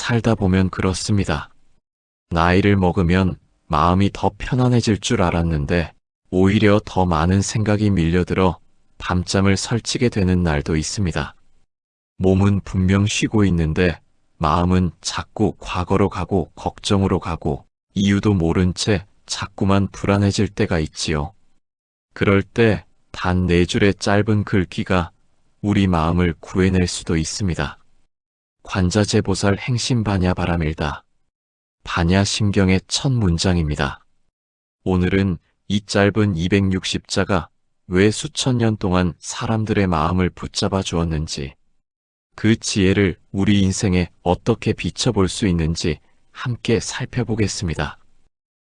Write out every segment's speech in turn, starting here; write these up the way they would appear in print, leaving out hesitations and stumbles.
살다 보면 그렇습니다. 나이를 먹으면 마음이 더 편안해질 줄 알았는데 오히려 더 많은 생각이 밀려들어 밤잠을 설치게 되는 날도 있습니다. 몸은 분명 쉬고 있는데 마음은 자꾸 과거로 가고 걱정으로 가고 이유도 모른 채 자꾸만 불안해질 때가 있지요. 그럴 때 단 4줄의 짧은 글귀가 우리 마음을 구해낼 수도 있습니다. 관자재보살 행심반야바라밀다. 반야심경의 첫 문장입니다. 오늘은 이 짧은 260자가 왜 수천 년 동안 사람들의 마음을 붙잡아 주었는지, 그 지혜를 우리 인생에 어떻게 비춰볼 수 있는지 함께 살펴보겠습니다.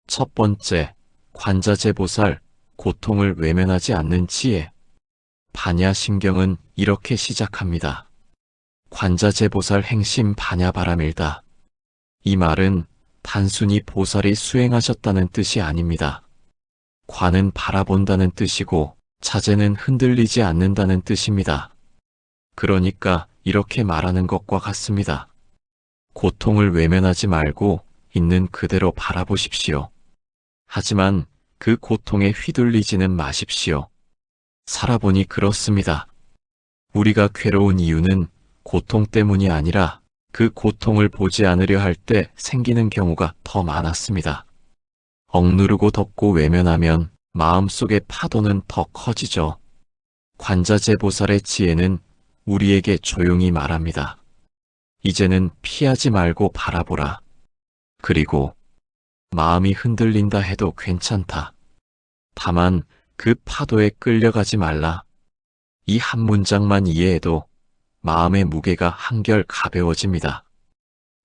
첫 번째, 관자재보살, 고통을 외면하지 않는 지혜. 반야심경은 이렇게 시작합니다. 관자재보살 행심 반야바라밀다. 이 말은 단순히 보살이 수행하셨다는 뜻이 아닙니다. 관은 바라본다는 뜻이고 자재는 흔들리지 않는다는 뜻입니다. 그러니까 이렇게 말하는 것과 같습니다. 고통을 외면하지 말고 있는 그대로 바라보십시오. 하지만 그 고통에 휘둘리지는 마십시오. 살아보니 그렇습니다. 우리가 괴로운 이유는 고통 때문이 아니라 그 고통을 보지 않으려 할 때 생기는 경우가 더 많았습니다. 억누르고 덮고 외면하면 마음속의 파도는 더 커지죠. 관자재보살의 지혜는 우리에게 조용히 말합니다. 이제는 피하지 말고 바라보라. 그리고 마음이 흔들린다 해도 괜찮다. 다만 그 파도에 끌려가지 말라. 이 한 문장만 이해해도 마음의 무게가 한결 가벼워집니다.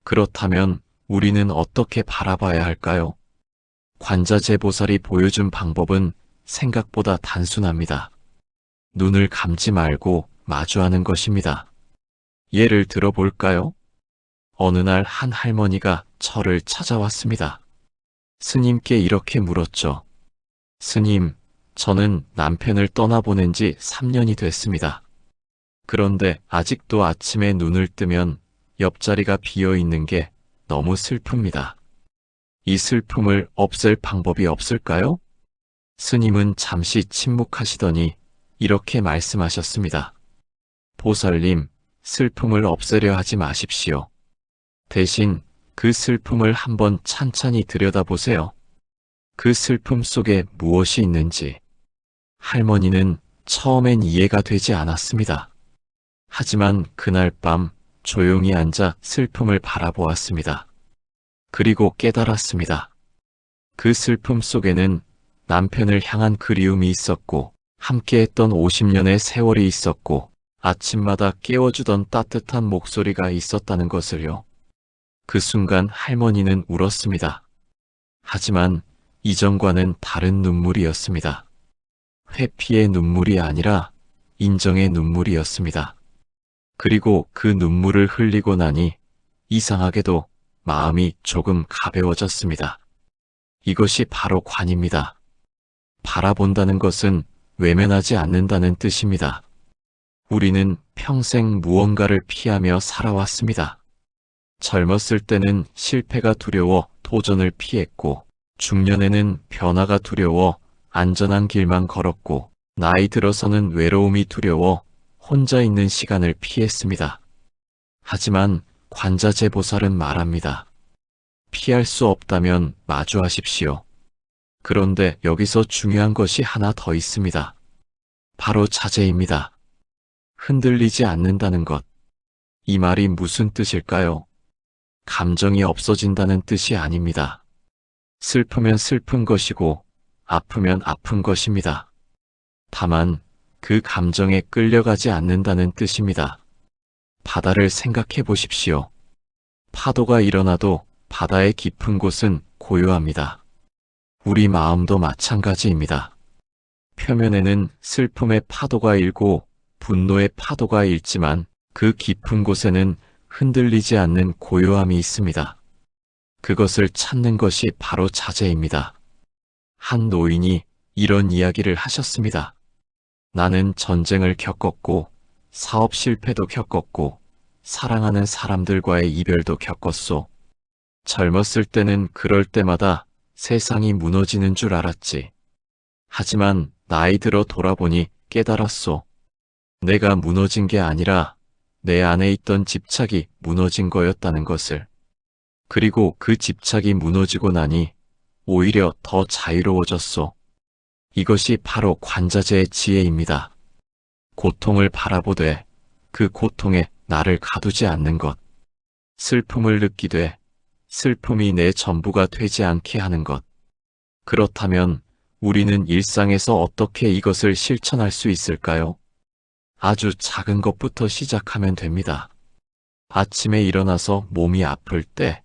그렇다면 우리는 어떻게 바라봐야 할까요? 관자재보살이 보여준 방법은 생각보다 단순합니다. 눈을 감지 말고 마주하는 것입니다. 예를 들어볼까요? 어느 날 한 할머니가 저를 찾아왔습니다. 스님께 이렇게 물었죠. 스님, 저는 남편을 떠나보낸 지 3년이 됐습니다. 그런데 아직도 아침에 눈을 뜨면 옆자리가 비어 있는 게 너무 슬픕니다. 이 슬픔을 없앨 방법이 없을까요? 스님은 잠시 침묵하시더니 이렇게 말씀하셨습니다. 보살님, 슬픔을 없애려 하지 마십시오. 대신 그 슬픔을 한번 찬찬히 들여다보세요. 그 슬픔 속에 무엇이 있는지. 할머니는 처음엔 이해가 되지 않았습니다. 하지만 그날 밤 조용히 앉아 슬픔을 바라보았습니다. 그리고 깨달았습니다. 그 슬픔 속에는 남편을 향한 그리움이 있었고 함께했던 50년의 세월이 있었고 아침마다 깨워주던 따뜻한 목소리가 있었다는 것을요. 그 순간 할머니는 울었습니다. 하지만 이전과는 다른 눈물이었습니다. 회피의 눈물이 아니라 인정의 눈물이었습니다. 그리고 그 눈물을 흘리고 나니 이상하게도 마음이 조금 가벼워졌습니다. 이것이 바로 관입니다. 바라본다는 것은 외면하지 않는다는 뜻입니다. 우리는 평생 무언가를 피하며 살아왔습니다. 젊었을 때는 실패가 두려워 도전을 피했고, 중년에는 변화가 두려워 안전한 길만 걸었고, 나이 들어서는 외로움이 두려워 혼자 있는 시간을 피했습니다. 하지만 관자재보살은 말합니다. 피할 수 없다면 마주하십시오. 그런데 여기서 중요한 것이 하나 더 있습니다. 바로 자제입니다. 흔들리지 않는다는 것. 이 말이 무슨 뜻일까요? 감정이 없어진다는 뜻이 아닙니다. 슬프면 슬픈 것이고 아프면 아픈 것입니다. 다만 그 감정에 끌려가지 않는다는 뜻입니다. 바다를 생각해 보십시오. 파도가 일어나도 바다의 깊은 곳은 고요합니다. 우리 마음도 마찬가지입니다. 표면에는 슬픔의 파도가 일고 분노의 파도가 일지만 그 깊은 곳에는 흔들리지 않는 고요함이 있습니다. 그것을 찾는 것이 바로 자제입니다. 한 노인이 이런 이야기를 하셨습니다. 나는 전쟁을 겪었고, 사업 실패도 겪었고, 사랑하는 사람들과의 이별도 겪었소. 젊었을 때는 그럴 때마다 세상이 무너지는 줄 알았지. 하지만 나이 들어 돌아보니 깨달았소. 내가 무너진 게 아니라 내 안에 있던 집착이 무너진 거였다는 것을. 그리고 그 집착이 무너지고 나니 오히려 더 자유로워졌소. 이것이 바로 관자재의 지혜입니다. 고통을 바라보되 그 고통에 나를 가두지 않는 것. 슬픔을 느끼되 슬픔이 내 전부가 되지 않게 하는 것. 그렇다면 우리는 일상에서 어떻게 이것을 실천할 수 있을까요? 아주 작은 것부터 시작하면 됩니다. 아침에 일어나서 몸이 아플 때,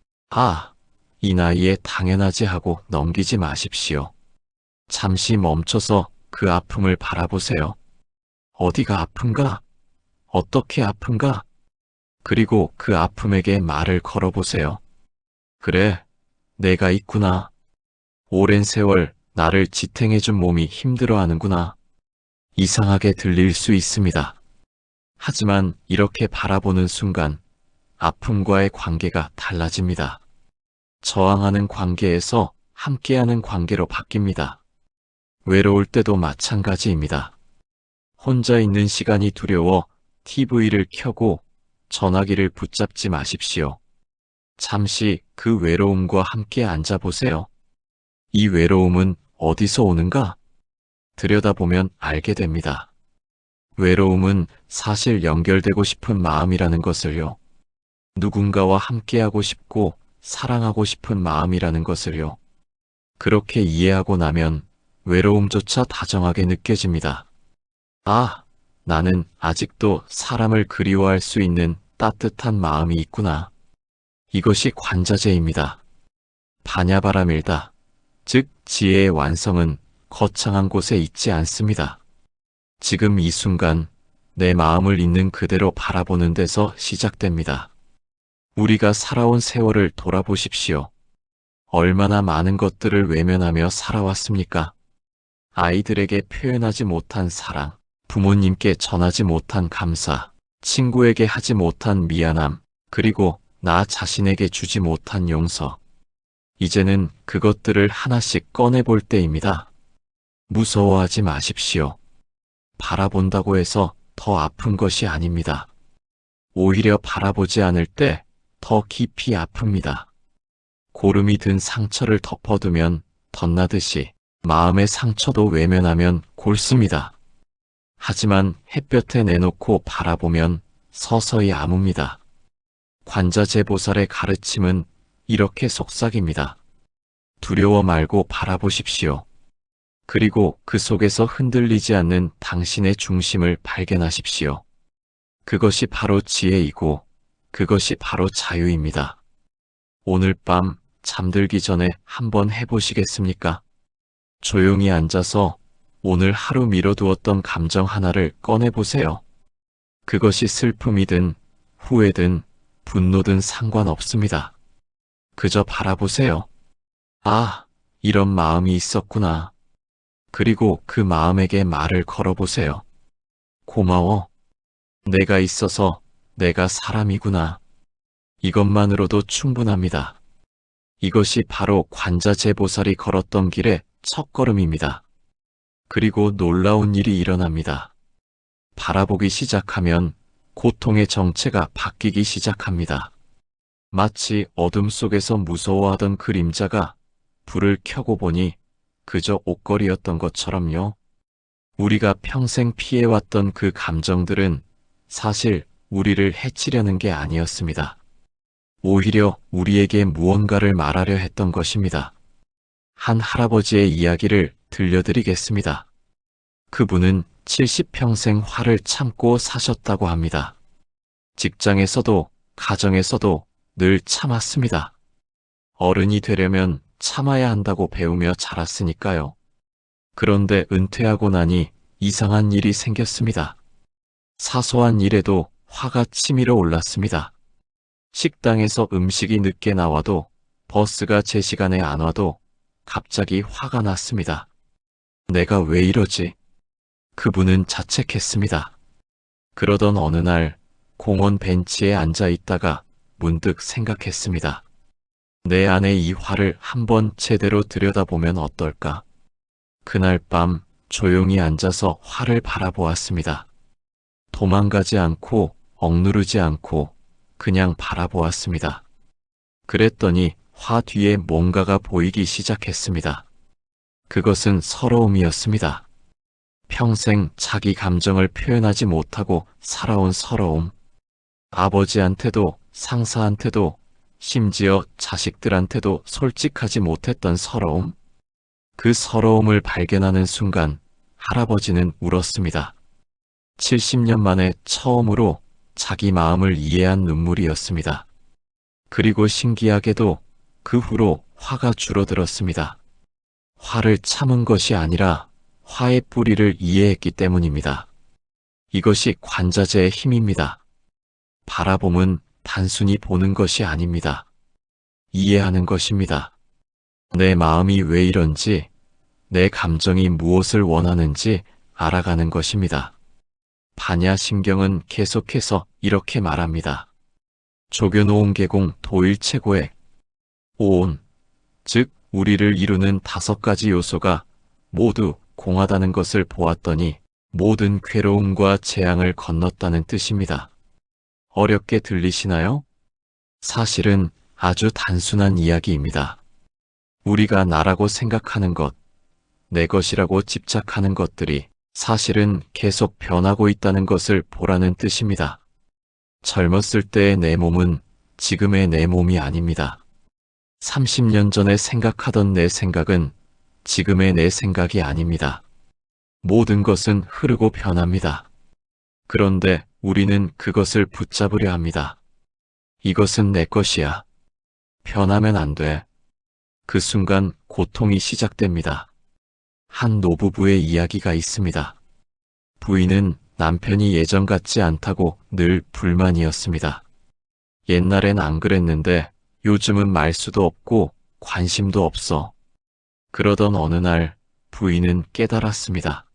이 나이에 당연하지 하고 넘기지 마십시오. 잠시 멈춰서 그 아픔을 바라보세요. 어디가 아픈가? 어떻게 아픈가? 그리고 그 아픔에게 말을 걸어보세요. 그래, 내가 있구나. 오랜 세월 나를 지탱해준 몸이 힘들어하는구나. 이상하게 들릴 수 있습니다. 하지만 이렇게 바라보는 순간 아픔과의 관계가 달라집니다. 저항하는 관계에서 함께하는 관계로 바뀝니다. 외로울 때도 마찬가지입니다. 혼자 있는 시간이 두려워 TV를 켜고 전화기를 붙잡지 마십시오. 잠시 그 외로움과 함께 앉아보세요. 이 외로움은 어디서 오는가? 들여다보면 알게 됩니다. 외로움은 사실 연결되고 싶은 마음이라는 것을요. 누군가와 함께하고 싶고 사랑하고 싶은 마음이라는 것을요. 그렇게 이해하고 나면 외로움조차 다정하게 느껴집니다. 나는 아직도 사람을 그리워할 수 있는 따뜻한 마음이 있구나. 이것이 관자재입니다. 바냐바라밀다. 즉 지혜의 완성은 거창한 곳에 있지 않습니다. 지금 이 순간 내 마음을 있는 그대로 바라보는 데서 시작됩니다. 우리가 살아온 세월을 돌아보십시오. 얼마나 많은 것들을 외면하며 살아왔습니까? 아이들에게 표현하지 못한 사랑, 부모님께 전하지 못한 감사, 친구에게 하지 못한 미안함, 그리고 나 자신에게 주지 못한 용서. 이제는 그것들을 하나씩 꺼내볼 때입니다. 무서워하지 마십시오. 바라본다고 해서 더 아픈 것이 아닙니다. 오히려 바라보지 않을 때 더 깊이 아픕니다. 고름이 든 상처를 덮어두면 덧나듯이 마음의 상처도 외면하면 골습니다. 하지만 햇볕에 내놓고 바라보면 서서히 아뭅니다. 관자재보살의 가르침은 이렇게 속삭입니다. 두려워 말고 바라보십시오. 그리고 그 속에서 흔들리지 않는 당신의 중심을 발견하십시오. 그것이 바로 지혜이고 그것이 바로 자유입니다. 오늘 밤 잠들기 전에 한번 해보시겠습니까? 조용히 앉아서 오늘 하루 미뤄두었던 감정 하나를 꺼내보세요. 그것이 슬픔이든 후회든 분노든 상관없습니다. 그저 바라보세요. 이런 마음이 있었구나. 그리고 그 마음에게 말을 걸어보세요. 고마워. 내가 있어서 내가 사람이구나. 이것만으로도 충분합니다. 이것이 바로 관자재보살이 걸었던 길의 첫걸음입니다. 그리고 놀라운 일이 일어납니다. 바라보기 시작하면 고통의 정체가 바뀌기 시작합니다. 마치 어둠 속에서 무서워하던 그림자가 불을 켜고 보니 그저 옷걸이였던 것처럼요. 우리가 평생 피해왔던 그 감정들은 사실 우리를 해치려는 게 아니었습니다. 오히려 우리에게 무언가를 말하려 했던 것입니다. 한 할아버지의 이야기를 들려드리겠습니다. 그분은 70평생 화를 참고 사셨다고 합니다. 직장에서도 가정에서도 늘 참았습니다. 어른이 되려면 참아야 한다고 배우며 자랐으니까요. 그런데 은퇴하고 나니 이상한 일이 생겼습니다. 사소한 일에도 화가 치밀어 올랐습니다. 식당에서 음식이 늦게 나와도 버스가 제 시간에 안 와도 갑자기 화가 났습니다. 내가 왜 이러지? 그분은 자책했습니다. 그러던 어느 날 공원 벤치에 앉아 있다가 문득 생각했습니다. 내 안의 이 화를 한번 제대로 들여다보면 어떨까? 그날 밤 조용히 앉아서 화를 바라보았습니다. 도망가지 않고 억누르지 않고 그냥 바라보았습니다. 그랬더니 화 뒤에 뭔가가 보이기 시작했습니다. 그것은 서러움이었습니다. 평생 자기 감정을 표현하지 못하고 살아온 서러움. 아버지한테도 상사한테도 심지어 자식들한테도 솔직하지 못했던 서러움. 그 서러움을 발견하는 순간 할아버지는 울었습니다. 70년 만에 처음으로 자기 마음을 이해한 눈물이었습니다. 그리고 신기하게도 그 후로 화가 줄어들었습니다. 화를 참은 것이 아니라 화의 뿌리를 이해했기 때문입니다. 이것이 관자재의 힘입니다. 바라봄은 단순히 보는 것이 아닙니다. 이해하는 것입니다. 내 마음이 왜 이런지, 내 감정이 무엇을 원하는지 알아가는 것입니다. 반야심경은 계속해서 이렇게 말합니다. 조교노온 계공 도일체고의 오온, 즉 우리를 이루는 5가지 요소가 모두 공하다는 것을 보았더니 모든 괴로움과 재앙을 건넜다는 뜻입니다. 어렵게 들리시나요? 사실은 아주 단순한 이야기입니다. 우리가 나라고 생각하는 것, 내 것이라고 집착하는 것들이 사실은 계속 변하고 있다는 것을 보라는 뜻입니다. 젊었을 때의 내 몸은 지금의 내 몸이 아닙니다. 30년 전에 생각하던 내 생각은 지금의 내 생각이 아닙니다. 모든 것은 흐르고 변합니다. 그런데 우리는 그것을 붙잡으려 합니다. 이것은 내 것이야. 변하면 안 돼. 그 순간 고통이 시작됩니다. 한 노부부의 이야기가 있습니다. 부인은 남편이 예전 같지 않다고 늘 불만이었습니다. 옛날엔 안 그랬는데 요즘은 말수도 없고 관심도 없어. 그러던 어느 날 부인은 깨달았습니다.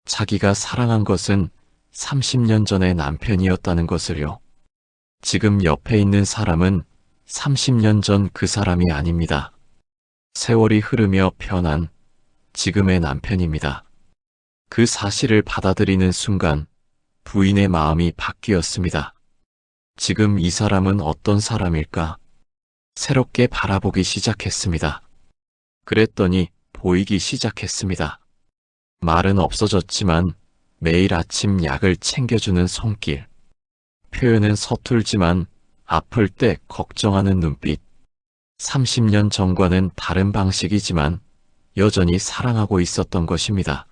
자기가 사랑한 것은 30년 전의 남편이었다는 것을요. 지금 옆에 있는 사람은 30년 전 그 사람이 아닙니다. 세월이 흐르며 변한 지금의 남편입니다. 그 사실을 받아들이는 순간 부인의 마음이 바뀌었습니다. 지금 이 사람은 어떤 사람일까? 새롭게 바라보기 시작했습니다. 그랬더니 보이기 시작했습니다. 말은 없어졌지만 매일 아침 약을 챙겨주는 손길. 표현은 서툴지만 아플 때 걱정하는 눈빛. 30년 전과는 다른 방식이지만 여전히 사랑하고 있었던 것입니다.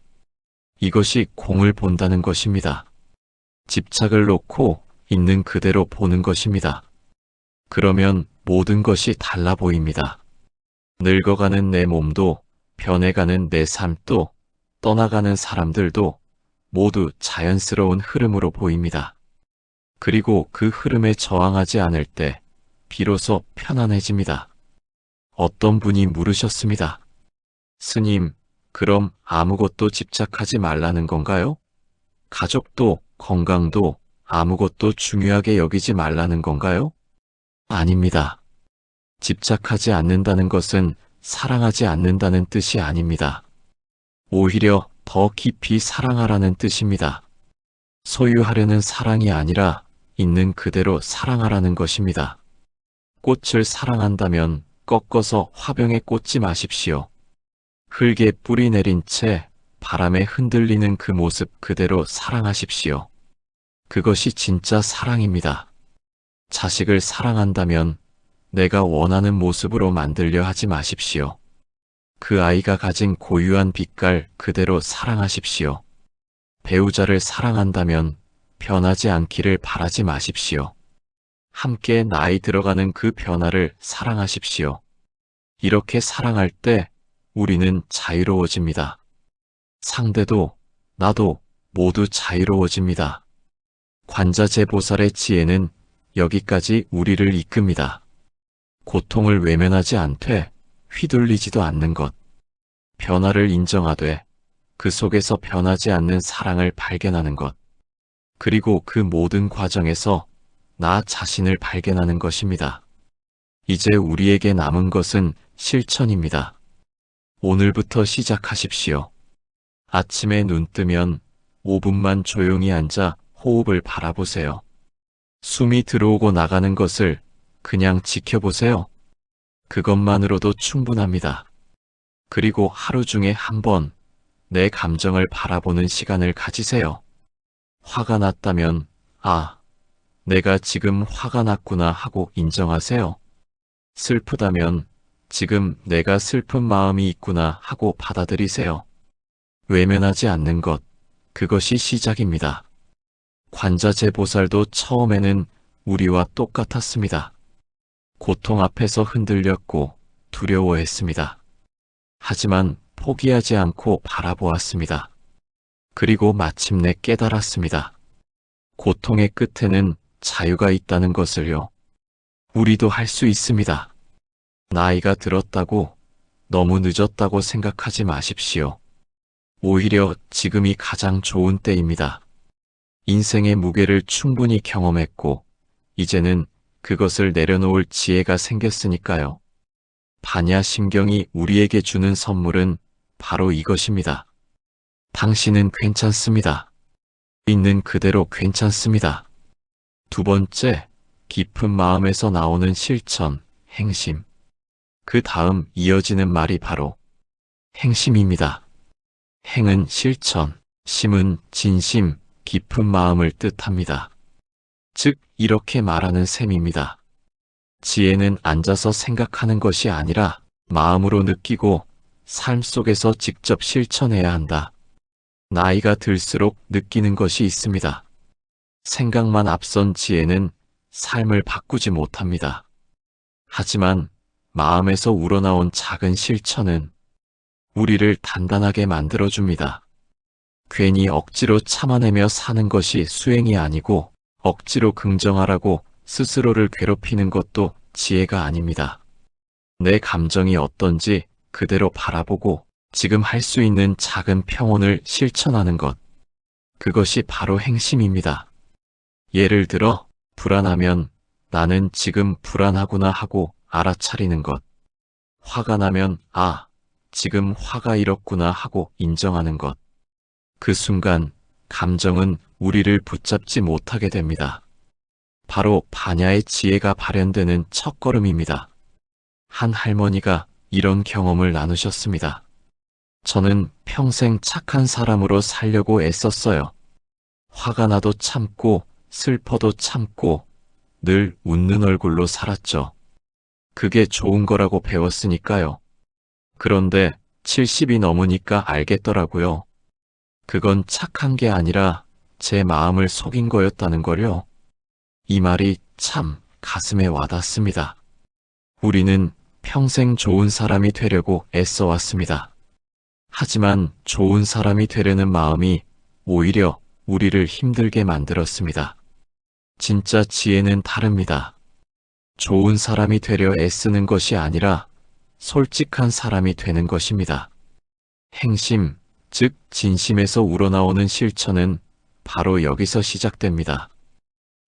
이것이 공을 본다는 것입니다. 집착을 놓고 있는 그대로 보는 것입니다. 그러면 모든 것이 달라 보입니다. 늙어가는 내 몸도, 변해가는 내 삶도, 떠나가는 사람들도 모두 자연스러운 흐름으로 보입니다. 그리고 그 흐름에 저항하지 않을 때 비로소 편안해집니다. 어떤 분이 물으셨습니다. 스님, 그럼 아무것도 집착하지 말라는 건가요? 가족도 건강도 아무것도 중요하게 여기지 말라는 건가요? 아닙니다. 집착하지 않는다는 것은 사랑하지 않는다는 뜻이 아닙니다. 오히려 더 깊이 사랑하라는 뜻입니다. 소유하려는 사랑이 아니라 있는 그대로 사랑하라는 것입니다. 꽃을 사랑한다면 꺾어서 화병에 꽂지 마십시오. 흙에 뿌리 내린 채 바람에 흔들리는 그 모습 그대로 사랑하십시오. 그것이 진짜 사랑입니다. 자식을 사랑한다면 내가 원하는 모습으로 만들려 하지 마십시오. 그 아이가 가진 고유한 빛깔 그대로 사랑하십시오. 배우자를 사랑한다면 변하지 않기를 바라지 마십시오. 함께 나이 들어가는 그 변화를 사랑하십시오. 이렇게 사랑할 때 우리는 자유로워집니다. 상대도 나도 모두 자유로워집니다. 관자재보살의 지혜는 여기까지 우리를 이끕니다. 고통을 외면하지 않되 휘둘리지도 않는 것. 변화를 인정하되 그 속에서 변하지 않는 사랑을 발견하는 것. 그리고 그 모든 과정에서 나 자신을 발견하는 것입니다. 이제 우리에게 남은 것은 실천입니다. 오늘부터 시작하십시오. 아침에 눈 뜨면 5분만 조용히 앉아 호흡을 바라보세요. 숨이 들어오고 나가는 것을 그냥 지켜보세요. 그것만으로도 충분합니다. 그리고 하루 중에 한 번 내 감정을 바라보는 시간을 가지세요. 화가 났다면, 아, 내가 지금 화가 났구나 하고 인정하세요. 슬프다면, 지금 내가 슬픈 마음이 있구나 하고 받아들이세요. 외면하지 않는 것, 그것이 시작입니다. 관자재 보살도 처음에는 우리와 똑같았습니다. 고통 앞에서 흔들렸고 두려워했습니다. 하지만 포기하지 않고 바라보았습니다. 그리고 마침내 깨달았습니다. 고통의 끝에는 자유가 있다는 것을요. 우리도 할 수 있습니다. 나이가 들었다고, 너무 늦었다고 생각하지 마십시오. 오히려 지금이 가장 좋은 때입니다. 인생의 무게를 충분히 경험했고, 이제는 그것을 내려놓을 지혜가 생겼으니까요. 반야심경이 우리에게 주는 선물은 바로 이것입니다. 당신은 괜찮습니다. 있는 그대로 괜찮습니다. 두 번째, 깊은 마음에서 나오는 실천, 행심. 그 다음 이어지는 말이 바로 행심입니다. 행은 실천, 심은 진심, 깊은 마음을 뜻합니다. 즉, 이렇게 말하는 셈입니다. 지혜는 앉아서 생각하는 것이 아니라 마음으로 느끼고 삶 속에서 직접 실천해야 한다. 나이가 들수록 느끼는 것이 있습니다. 생각만 앞선 지혜는 삶을 바꾸지 못합니다. 하지만 마음에서 우러나온 작은 실천은 우리를 단단하게 만들어줍니다. 괜히 억지로 참아내며 사는 것이 수행이 아니고 억지로 긍정하라고 스스로를 괴롭히는 것도 지혜가 아닙니다. 내 감정이 어떤지 그대로 바라보고 지금 할 수 있는 작은 평온을 실천하는 것. 그것이 바로 행심입니다. 예를 들어, 불안하면 나는 지금 불안하구나 하고 알아차리는 것. 화가 나면 아, 지금 화가 이렇구나 하고 인정하는 것. 그 순간 감정은 우리를 붙잡지 못하게 됩니다. 바로 반야의 지혜가 발현되는 첫걸음입니다. 한 할머니가 이런 경험을 나누셨습니다. 저는 평생 착한 사람으로 살려고 애썼어요. 화가 나도 참고 슬퍼도 참고 늘 웃는 얼굴로 살았죠. 그게 좋은 거라고 배웠으니까요. 그런데 70이 넘으니까 알겠더라고요. 그건 착한 게 아니라 제 마음을 속인 거였다는 걸요. 이 말이 참 가슴에 와닿습니다. 우리는 평생 좋은 사람이 되려고 애써왔습니다. 하지만 좋은 사람이 되려는 마음이 오히려 우리를 힘들게 만들었습니다. 진짜 지혜는 다릅니다. 좋은 사람이 되려 애쓰는 것이 아니라 솔직한 사람이 되는 것입니다. 행심, 즉 진심에서 우러나오는 실천은 바로 여기서 시작됩니다.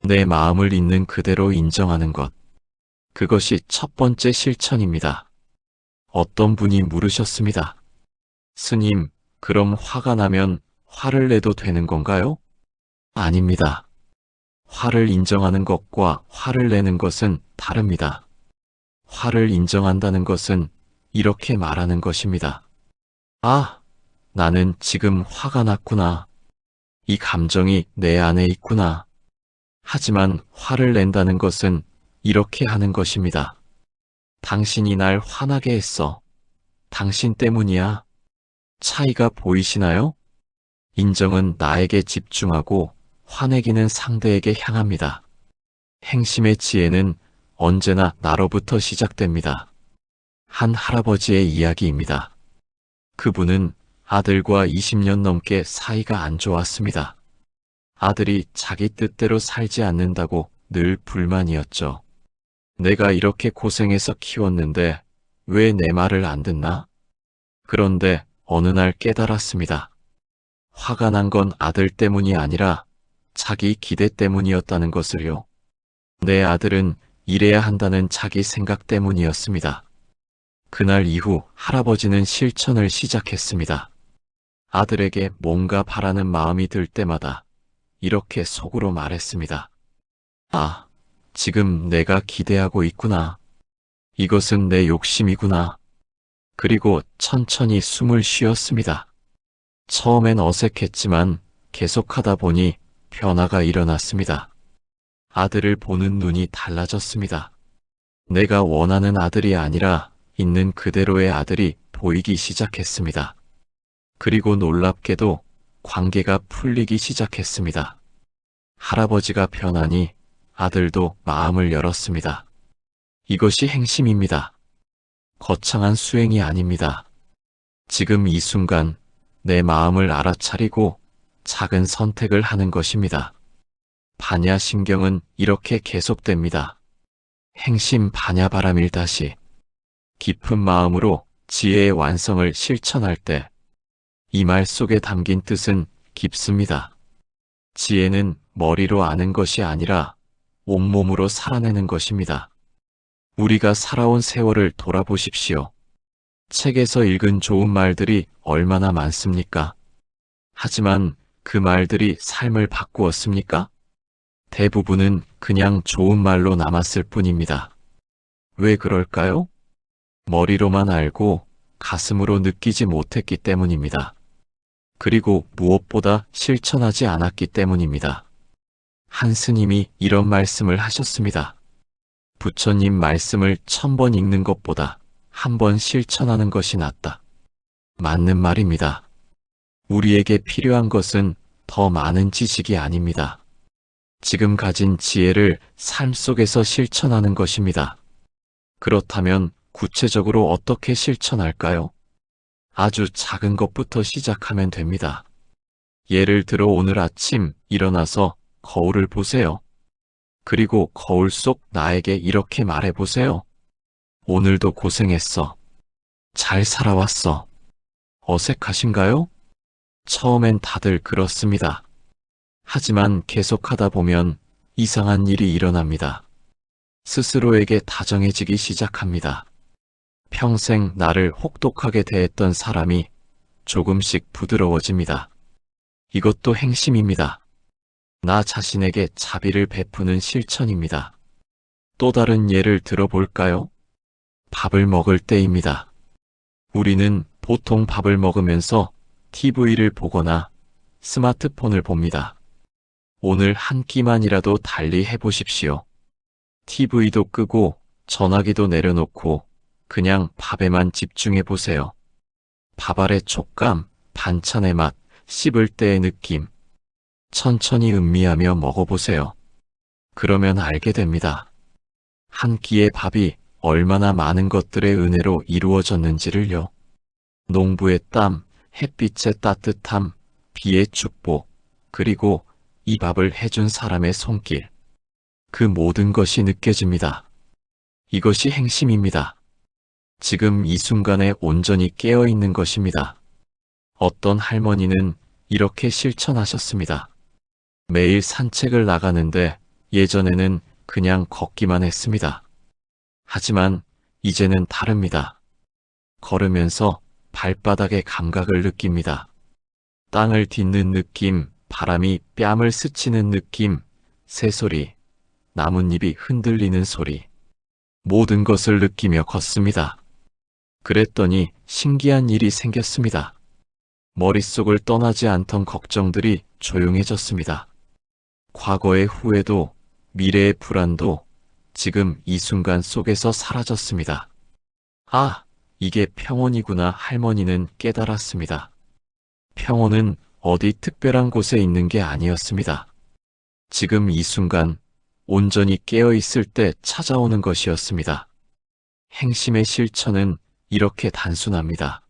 내 마음을 있는 그대로 인정하는 것. 그것이 첫 번째 실천입니다. 어떤 분이 물으셨습니다. 스님, 그럼 화가 나면 화를 내도 되는 건가요? 아닙니다. 화를 인정하는 것과 화를 내는 것은 다릅니다. 화를 인정한다는 것은 이렇게 말하는 것입니다. 아, 나는 지금 화가 났구나. 이 감정이 내 안에 있구나. 하지만 화를 낸다는 것은 이렇게 하는 것입니다. 당신이 날 화나게 했어. 당신 때문이야. 차이가 보이시나요? 인정은 나에게 집중하고 화내기는 상대에게 향합니다. 행심의 지혜는 언제나 나로부터 시작됩니다. 한 할아버지의 이야기입니다. 그분은 아들과 20년 넘게 사이가 안 좋았습니다. 아들이 자기 뜻대로 살지 않는다고 늘 불만이었죠. 내가 이렇게 고생해서 키웠는데 왜 내 말을 안 듣나? 그런데 어느 날 깨달았습니다. 화가 난 건 아들 때문이 아니라 자기 기대 때문이었다는 것을요. 내 아들은 이래야 한다는 자기 생각 때문이었습니다. 그날 이후 할아버지는 실천을 시작했습니다. 아들에게 뭔가 바라는 마음이 들 때마다 이렇게 속으로 말했습니다. 아, 지금 내가 기대하고 있구나. 이것은 내 욕심이구나. 그리고 천천히 숨을 쉬었습니다. 처음엔 어색했지만 계속하다 보니 변화가 일어났습니다. 아들을 보는 눈이 달라졌습니다. 내가 원하는 아들이 아니라 있는 그대로의 아들이 보이기 시작했습니다. 그리고 놀랍게도 관계가 풀리기 시작했습니다. 할아버지가 변하니 아들도 마음을 열었습니다. 이것이 행심입니다. 거창한 수행이 아닙니다. 지금 이 순간 내 마음을 알아차리고 작은 선택을 하는 것입니다. 반야심경은 이렇게 계속됩니다. 행심 반야바라밀다시. 깊은 마음으로 지혜의 완성을 실천할 때 이 말 속에 담긴 뜻은 깊습니다. 지혜는 머리로 아는 것이 아니라 온몸으로 살아내는 것입니다. 우리가 살아온 세월을 돌아보십시오. 책에서 읽은 좋은 말들이 얼마나 많습니까? 하지만 그 말들이 삶을 바꾸었습니까? 대부분은 그냥 좋은 말로 남았을 뿐입니다. 왜 그럴까요? 머리로만 알고 가슴으로 느끼지 못했기 때문입니다. 그리고 무엇보다 실천하지 않았기 때문입니다. 한 스님이 이런 말씀을 하셨습니다. 부처님 말씀을 1000번 읽는 것보다 한 번 실천하는 것이 낫다. 맞는 말입니다. 우리에게 필요한 것은 더 많은 지식이 아닙니다. 지금 가진 지혜를 삶 속에서 실천하는 것입니다. 그렇다면 구체적으로 어떻게 실천할까요? 아주 작은 것부터 시작하면 됩니다. 예를 들어 오늘 아침 일어나서 거울을 보세요. 그리고 거울 속 나에게 이렇게 말해보세요. 오늘도 고생했어. 잘 살아왔어. 어색하신가요? 처음엔 다들 그렇습니다. 하지만 계속하다 보면 이상한 일이 일어납니다. 스스로에게 다정해지기 시작합니다. 평생 나를 혹독하게 대했던 사람이 조금씩 부드러워집니다. 이것도 행심입니다. 나 자신에게 자비를 베푸는 실천입니다. 또 다른 예를 들어볼까요? 밥을 먹을 때입니다. 우리는 보통 밥을 먹으면서 TV를 보거나 스마트폰을 봅니다. 오늘 한 끼만이라도 달리 해보십시오. TV도 끄고 전화기도 내려놓고 그냥 밥에만 집중해 보세요. 밥알의 촉감, 반찬의 맛, 씹을 때의 느낌. 천천히 음미하며 먹어보세요. 그러면 알게 됩니다. 한 끼의 밥이 얼마나 많은 것들의 은혜로 이루어졌는지를요. 농부의 땀, 햇빛의 따뜻함, 비의 축복, 그리고 이 밥을 해준 사람의 손길. 그 모든 것이 느껴집니다. 이것이 행심입니다. 지금 이 순간에 온전히 깨어 있는 것입니다. 어떤 할머니는 이렇게 실천하셨습니다. 매일 산책을 나가는데 예전에는 그냥 걷기만 했습니다. 하지만 이제는 다릅니다. 걸으면서 발바닥의 감각을 느낍니다. 땅을 딛는 느낌, 바람이 뺨을 스치는 느낌, 새소리, 나뭇잎이 흔들리는 소리. 모든 것을 느끼며 걷습니다. 그랬더니 신기한 일이 생겼습니다. 머릿속을 떠나지 않던 걱정들이 조용해졌습니다. 과거의 후회도 미래의 불안도 지금 이 순간 속에서 사라졌습니다. 아, 이게 평온이구나 할머니는 깨달았습니다. 평온은 어디 특별한 곳에 있는 게 아니었습니다. 지금 이 순간 온전히 깨어 있을 때 찾아오는 것이었습니다. 행심의 실천은 이렇게 단순합니다.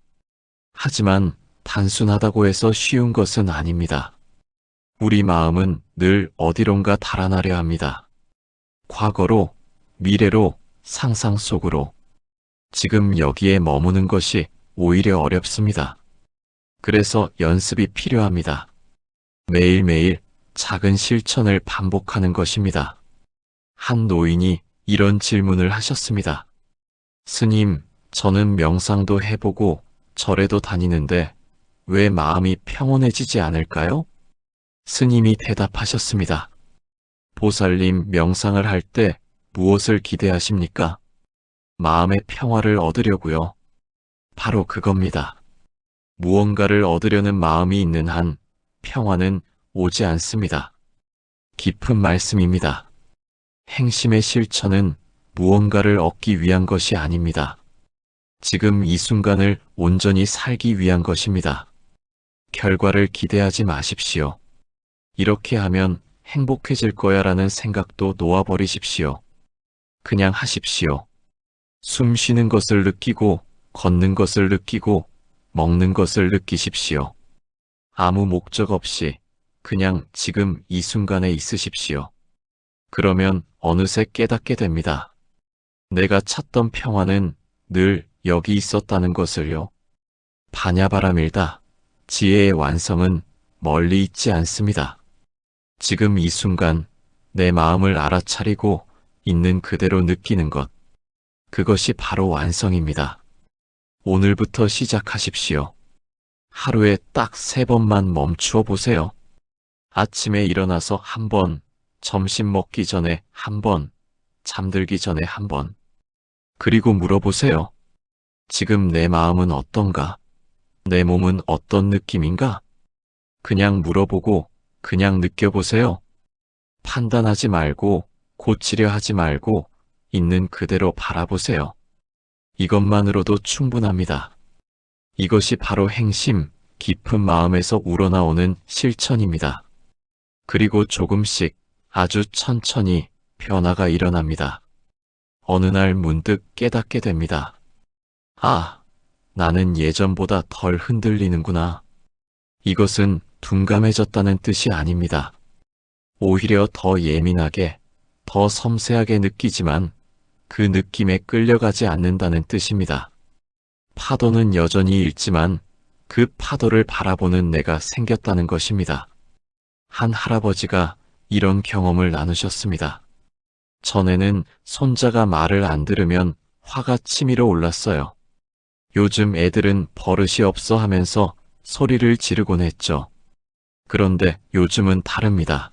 하지만 단순하다고 해서 쉬운 것은 아닙니다. 우리 마음은 늘 어디론가 달아나려 합니다. 과거로, 미래로, 상상 속으로. 지금 여기에 머무는 것이 오히려 어렵습니다. 그래서 연습이 필요합니다. 매일매일 작은 실천을 반복하는 것입니다. 한 노인이 이런 질문을 하셨습니다. 스님, 저는 명상도 해보고 절에도 다니는데 왜 마음이 평온해지지 않을까요? 스님이 대답하셨습니다. 보살님, 명상을 할 때 무엇을 기대하십니까? 마음의 평화를 얻으려고요. 바로 그겁니다. 무언가를 얻으려는 마음이 있는 한 평화는 오지 않습니다. 깊은 말씀입니다. 행심의 실천은 무언가를 얻기 위한 것이 아닙니다. 지금 이 순간을 온전히 살기 위한 것입니다. 결과를 기대하지 마십시오. 이렇게 하면 행복해질 거야 라는 생각도 놓아버리십시오. 그냥 하십시오. 숨 쉬는 것을 느끼고, 걷는 것을 느끼고, 먹는 것을 느끼십시오. 아무 목적 없이 그냥 지금 이 순간에 있으십시오. 그러면 어느새 깨닫게 됩니다. 내가 찾던 평화는 늘 여기 있었다는 것을요. 바냐바라밀다. 지혜의 완성은 멀리 있지 않습니다. 지금 이 순간 내 마음을 알아차리고 있는 그대로 느끼는 것. 그것이 바로 완성입니다. 오늘부터 시작하십시오. 하루에 딱 3번만 멈추어 보세요. 아침에 일어나서 1번, 점심 먹기 전에 1번, 잠들기 전에 1번. 그리고 물어보세요. 지금 내 마음은 어떤가? 내 몸은 어떤 느낌인가? 그냥 물어보고 그냥 느껴보세요. 판단하지 말고 고치려 하지 말고 있는 그대로 바라보세요. 이것만으로도 충분합니다. 이것이 바로 행심, 깊은 마음에서 우러나오는 실천입니다. 그리고 조금씩 아주 천천히 변화가 일어납니다. 어느 날 문득 깨닫게 됩니다. 아, 나는 예전보다 덜 흔들리는구나. 이것은 둔감해졌다는 뜻이 아닙니다. 오히려 더 예민하게, 더 섬세하게 느끼지만 그 느낌에 끌려가지 않는다는 뜻입니다. 파도는 여전히 일지만 그 파도를 바라보는 내가 생겼다는 것입니다. 한 할아버지가 이런 경험을 나누셨습니다. 전에는 손자가 말을 안 들으면 화가 치밀어 올랐어요. 요즘 애들은 버릇이 없어 하면서 소리를 지르곤 했죠. 그런데 요즘은 다릅니다.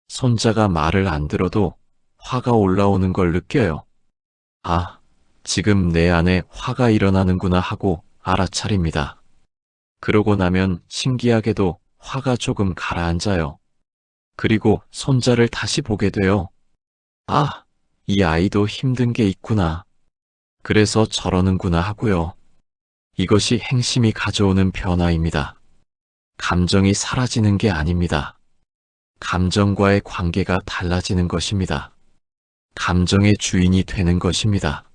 손자가 말을 안 들어도 화가 올라오는 걸 느껴요. 아, 지금 내 안에 화가 일어나는구나 하고 알아차립니다. 그러고 나면 신기하게도 화가 조금 가라앉아요. 그리고 손자를 다시 보게 돼요. 아, 이 아이도 힘든 게 있구나. 그래서 저러는구나 하고요. 이것이 행심이 가져오는 변화입니다. 감정이 사라지는 게 아닙니다. 감정과의 관계가 달라지는 것입니다. 감정의 주인이 되는 것입니다.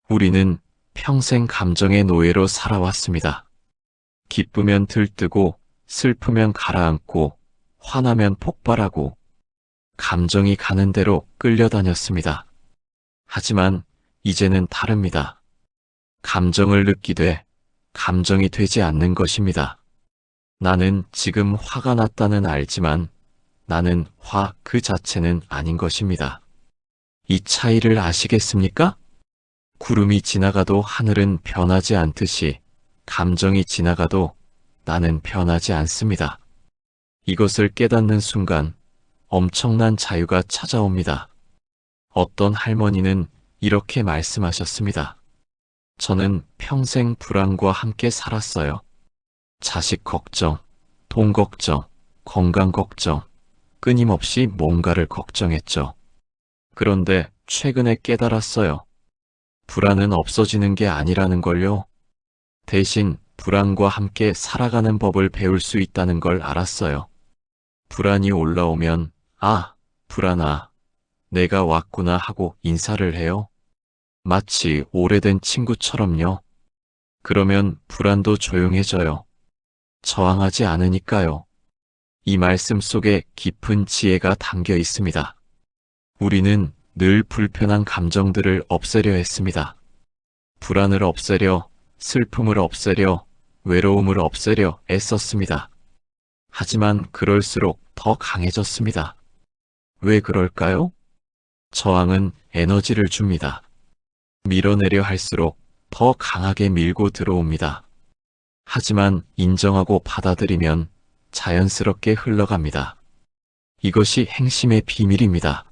우리는 평생 감정의 노예로 살아왔습니다. 기쁘면 들뜨고, 슬프면 가라앉고, 화나면 폭발하고, 감정이 가는 대로 끌려다녔습니다. 하지만 이제는 다릅니다. 감정을 느끼되 감정이 되지 않는 것입니다. 나는 지금 화가 났다는 알지만 나는 화 그 자체는 아닌 것입니다. 이 차이를 아시겠습니까? 구름이 지나가도 하늘은 변하지 않듯이 감정이 지나가도 나는 변하지 않습니다. 이것을 깨닫는 순간 엄청난 자유가 찾아옵니다. 어떤 할머니는 이렇게 말씀하셨습니다. 저는 평생 불안과 함께 살았어요. 자식 걱정, 돈 걱정, 건강 걱정, 끊임없이 뭔가를 걱정했죠. 그런데 최근에 깨달았어요. 불안은 없어지는 게 아니라는 걸요. 대신 불안과 함께 살아가는 법을 배울 수 있다는 걸 알았어요. 불안이 올라오면 아, 불안아, 내가 왔구나 하고 인사를 해요. 마치 오래된 친구처럼요. 그러면 불안도 조용해져요. 저항하지 않으니까요. 이 말씀 속에 깊은 지혜가 담겨 있습니다. 우리는 늘 불편한 감정들을 없애려 했습니다. 불안을 없애려, 슬픔을 없애려, 외로움을 없애려 애썼습니다. 하지만 그럴수록 더 강해졌습니다. 왜 그럴까요? 저항은 에너지를 줍니다. 밀어내려 할수록 더 강하게 밀고 들어옵니다. 하지만 인정하고 받아들이면 자연스럽게 흘러갑니다. 이것이 행심의 비밀입니다.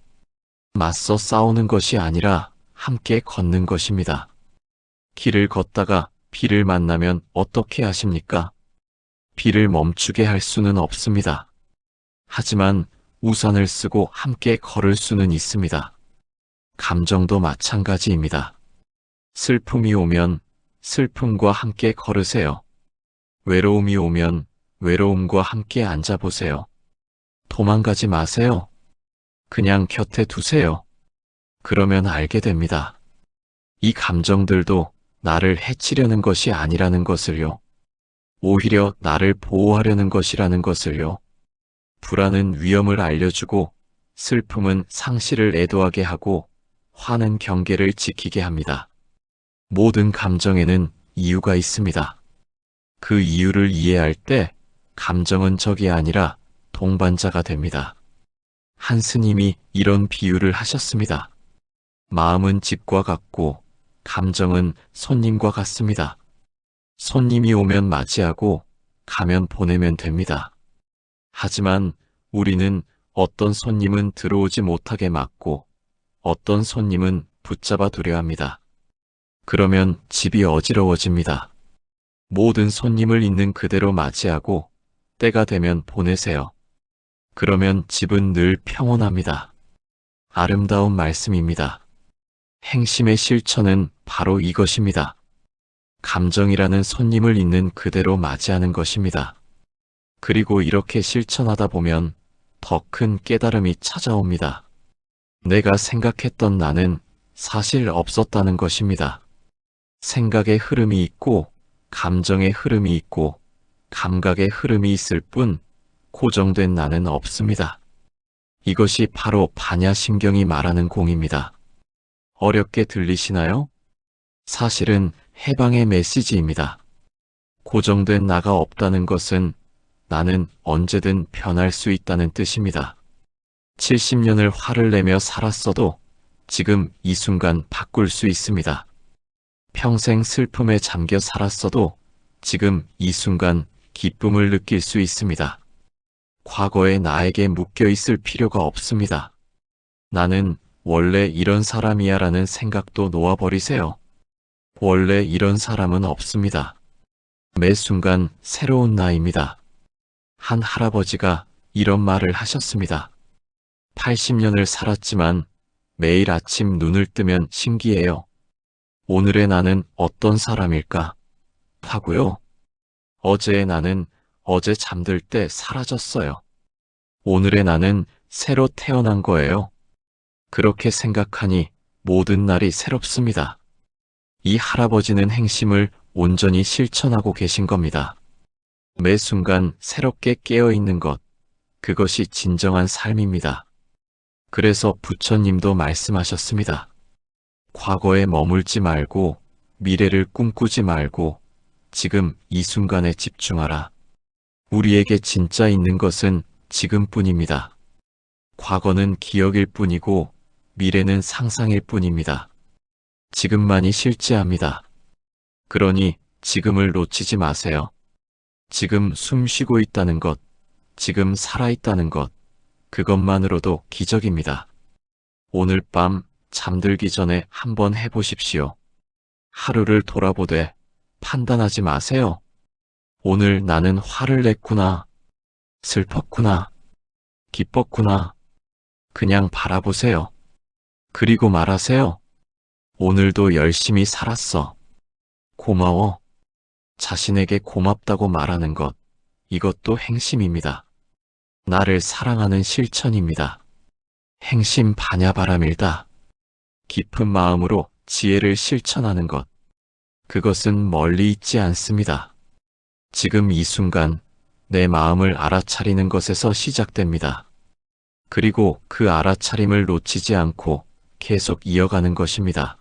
맞서 싸우는 것이 아니라 함께 걷는 것입니다. 길을 걷다가 비를 만나면 어떻게 하십니까? 비를 멈추게 할 수는 없습니다. 하지만 우산을 쓰고 함께 걸을 수는 있습니다. 감정도 마찬가지입니다. 슬픔이 오면 슬픔과 함께 걸으세요. 외로움이 오면 외로움과 함께 앉아보세요. 도망가지 마세요. 그냥 곁에 두세요. 그러면 알게 됩니다. 이 감정들도 나를 해치려는 것이 아니라는 것을요. 오히려 나를 보호하려는 것이라는 것을요. 불안은 위험을 알려주고 슬픔은 상실을 애도하게 하고 화는 경계를 지키게 합니다. 모든 감정에는 이유가 있습니다. 그 이유를 이해할 때 감정은 적이 아니라 동반자가 됩니다. 한 스님이 이런 비유를 하셨습니다. 마음은 집과 같고 감정은 손님과 같습니다. 손님이 오면 맞이하고 가면 보내면 됩니다. 하지만 우리는 어떤 손님은 들어오지 못하게 막고 어떤 손님은 붙잡아 두려 합니다. 그러면 집이 어지러워집니다. 모든 손님을 있는 그대로 맞이하고 때가 되면 보내세요. 그러면 집은 늘 평온합니다. 아름다운 말씀입니다. 행심의 실천은 바로 이것입니다. 감정이라는 손님을 있는 그대로 맞이하는 것입니다. 그리고 이렇게 실천하다 보면 더 큰 깨달음이 찾아옵니다. 내가 생각했던 나는 사실 없었다는 것입니다. 생각의 흐름이 있고 감정의 흐름이 있고 감각의 흐름이 있을 뿐 고정된 나는 없습니다. 이것이 바로 반야심경이 말하는 공입니다. 어렵게 들리시나요? 사실은 해방의 메시지입니다. 고정된 나가 없다는 것은 나는 언제든 변할 수 있다는 뜻입니다. 70년을 화를 내며 살았어도 지금 이 순간 바꿀 수 있습니다. 평생 슬픔에 잠겨 살았어도 지금 이 순간 기쁨을 느낄 수 있습니다. 과거의 나에게 묶여 있을 필요가 없습니다. 나는 원래 이런 사람이야 라는 생각도 놓아버리세요. 원래 이런 사람은 없습니다. 매 순간 새로운 나입니다. 한 할아버지가 이런 말을 하셨습니다. 80년을 살았지만 매일 아침 눈을 뜨면 신기해요. 오늘의 나는 어떤 사람일까? 하고요. 어제의 나는 어제 잠들 때 사라졌어요. 오늘의 나는 새로 태어난 거예요. 그렇게 생각하니 모든 날이 새롭습니다. 이 할아버지는 행심을 온전히 실천하고 계신 겁니다. 매 순간 새롭게 깨어있는 것, 그것이 진정한 삶입니다. 그래서 부처님도 말씀하셨습니다. 과거에 머물지 말고 미래를 꿈꾸지 말고 지금 이 순간에 집중하라. 우리에게 진짜 있는 것은 지금뿐입니다. 과거는 기억일 뿐이고 미래는 상상일 뿐입니다. 지금만이 실제합니다. 그러니 지금을 놓치지 마세요. 지금 숨 쉬고 있다는 것, 지금 살아있다는 것, 그것만으로도 기적입니다. 오늘 밤 잠들기 전에 한번 해보십시오. 하루를 돌아보되 판단하지 마세요. 오늘 나는 화를 냈구나. 슬펐구나. 기뻤구나. 그냥 바라보세요. 그리고 말하세요. 오늘도 열심히 살았어. 고마워. 자신에게 고맙다고 말하는 것, 이것도 행심입니다. 나를 사랑하는 실천입니다. 행심 반야바라밀다. 깊은 마음으로 지혜를 실천하는 것, 그것은 멀리 있지 않습니다. 지금 이 순간 내 마음을 알아차리는 것에서 시작됩니다. 그리고 그 알아차림을 놓치지 않고 계속 이어가는 것입니다.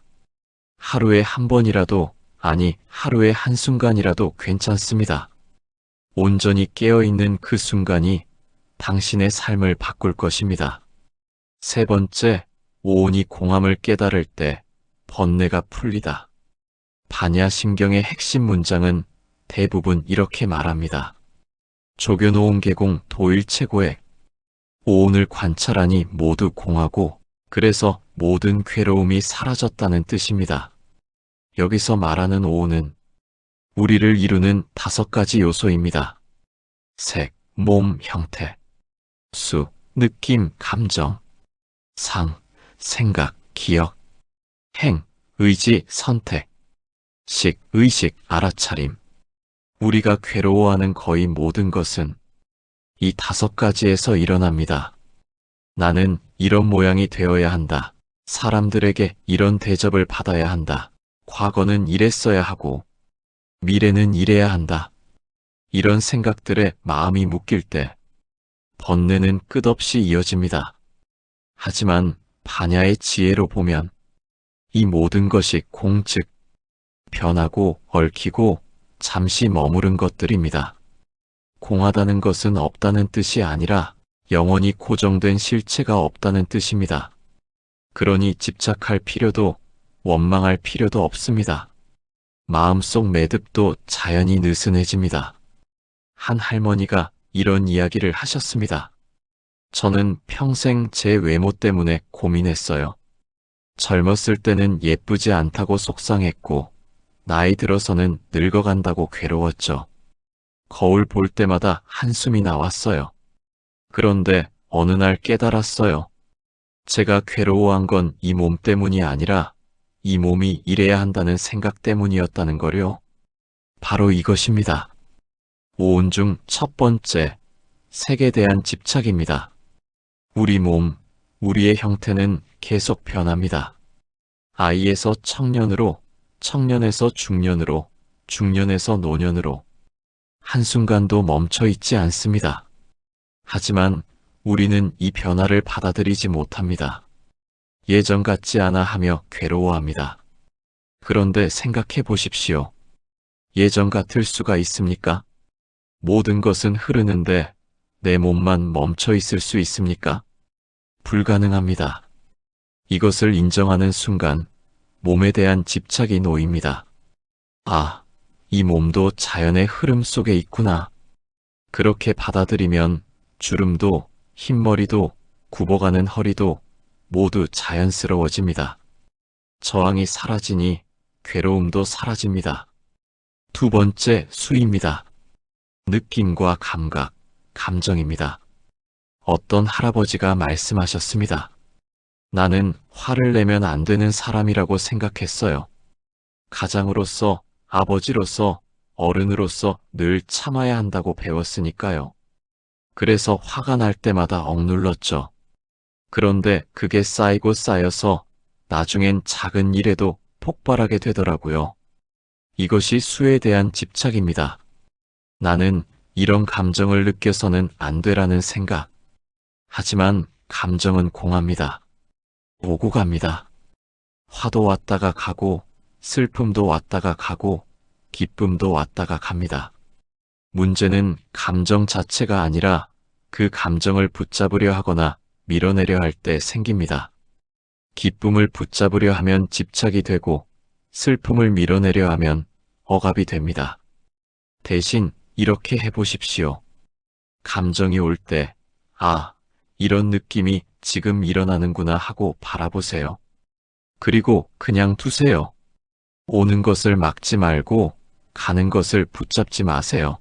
하루에 한 번이라도, 아니 하루에 한순간이라도 괜찮습니다. 온전히 깨어있는 그 순간이 당신의 삶을 바꿀 것입니다. 세 번째, 오온이 공함을 깨달을 때 번뇌가 풀리다. 반야심경의 핵심 문장은 대부분 이렇게 말합니다. 조견오온계공 도일체고액. 오온을 관찰하니 모두 공하고 그래서 모든 괴로움이 사라졌다는 뜻입니다. 여기서 말하는 오온은 우리를 이루는 5가지 요소입니다. 색, 몸, 형태, 수, 느낌, 감정, 상, 생각, 기억, 행, 의지, 선택, 식, 의식, 알아차림. 우리가 괴로워하는 거의 모든 것은 이 5가지에서 일어납니다. 나는 이런 모양이 되어야 한다. 사람들에게 이런 대접을 받아야 한다. 과거는 이랬어야 하고 미래는 이래야 한다. 이런 생각들에 마음이 묶일 때 번뇌는 끝없이 이어집니다. 하지만 반야의 지혜로 보면 이 모든 것이 공, 즉 변하고 얽히고 잠시 머무른 것들입니다. 공하다는 것은 없다는 뜻이 아니라 영원히 고정된 실체가 없다는 뜻입니다. 그러니 집착할 필요도 원망할 필요도 없습니다. 마음속 매듭도 자연히 느슨해집니다. 한 할머니가 이런 이야기를 하셨습니다. 저는 평생 제 외모 때문에 고민했어요. 젊었을 때는 예쁘지 않다고 속상했고 나이 들어서는 늙어간다고 괴로웠죠. 거울 볼 때마다 한숨이 나왔어요. 그런데 어느 날 깨달았어요. 제가 괴로워한 건 이 몸 때문이 아니라 이 몸이 이래야 한다는 생각 때문이었다는 거요. 바로 이것입니다. 오온 중 첫 번째, 색에 대한 집착입니다. 우리 몸, 우리의 형태는 계속 변합니다. 아이에서 청년으로, 청년에서 중년으로, 중년에서 노년으로 한순간도 멈춰 있지 않습니다. 하지만 우리는 이 변화를 받아들이지 못합니다. 예전 같지 않아 하며 괴로워합니다. 그런데 생각해 보십시오. 예전 같을 수가 있습니까? 모든 것은 흐르는데 내 몸만 멈춰 있을 수 있습니까? 불가능합니다. 이것을 인정하는 순간 몸에 대한 집착이 놓입니다. 아, 이 몸도 자연의 흐름 속에 있구나. 그렇게 받아들이면 주름도 흰머리도 굽어가는 허리도 모두 자연스러워집니다. 저항이 사라지니 괴로움도 사라집니다. 두 번째, 수입니다. 느낌과 감각, 감정입니다. 어떤 할아버지가 말씀하셨습니다. 나는 화를 내면 안 되는 사람이라고 생각했어요. 가장으로서, 아버지로서, 어른으로서 늘 참아야 한다고 배웠으니까요. 그래서 화가 날 때마다 억눌렀죠. 그런데 그게 쌓이고 쌓여서 나중엔 작은 일에도 폭발하게 되더라고요. 이것이 수에 대한 집착입니다. 나는 이런 감정을 느껴서는 안 되라는 생각. 하지만 감정은 공합니다. 오고 갑니다. 화도 왔다가 가고, 슬픔도 왔다가 가고, 기쁨도 왔다가 갑니다. 문제는 감정 자체가 아니라 그 감정을 붙잡으려 하거나 밀어내려 할 때 생깁니다. 기쁨을 붙잡으려 하면 집착이 되고 슬픔을 밀어내려 하면 억압이 됩니다. 대신 이렇게 해보십시오. 감정이 올 때, 아, 이런 느낌이 지금 일어나는구나 하고 바라보세요. 그리고 그냥 두세요. 오는 것을 막지 말고 가는 것을 붙잡지 마세요.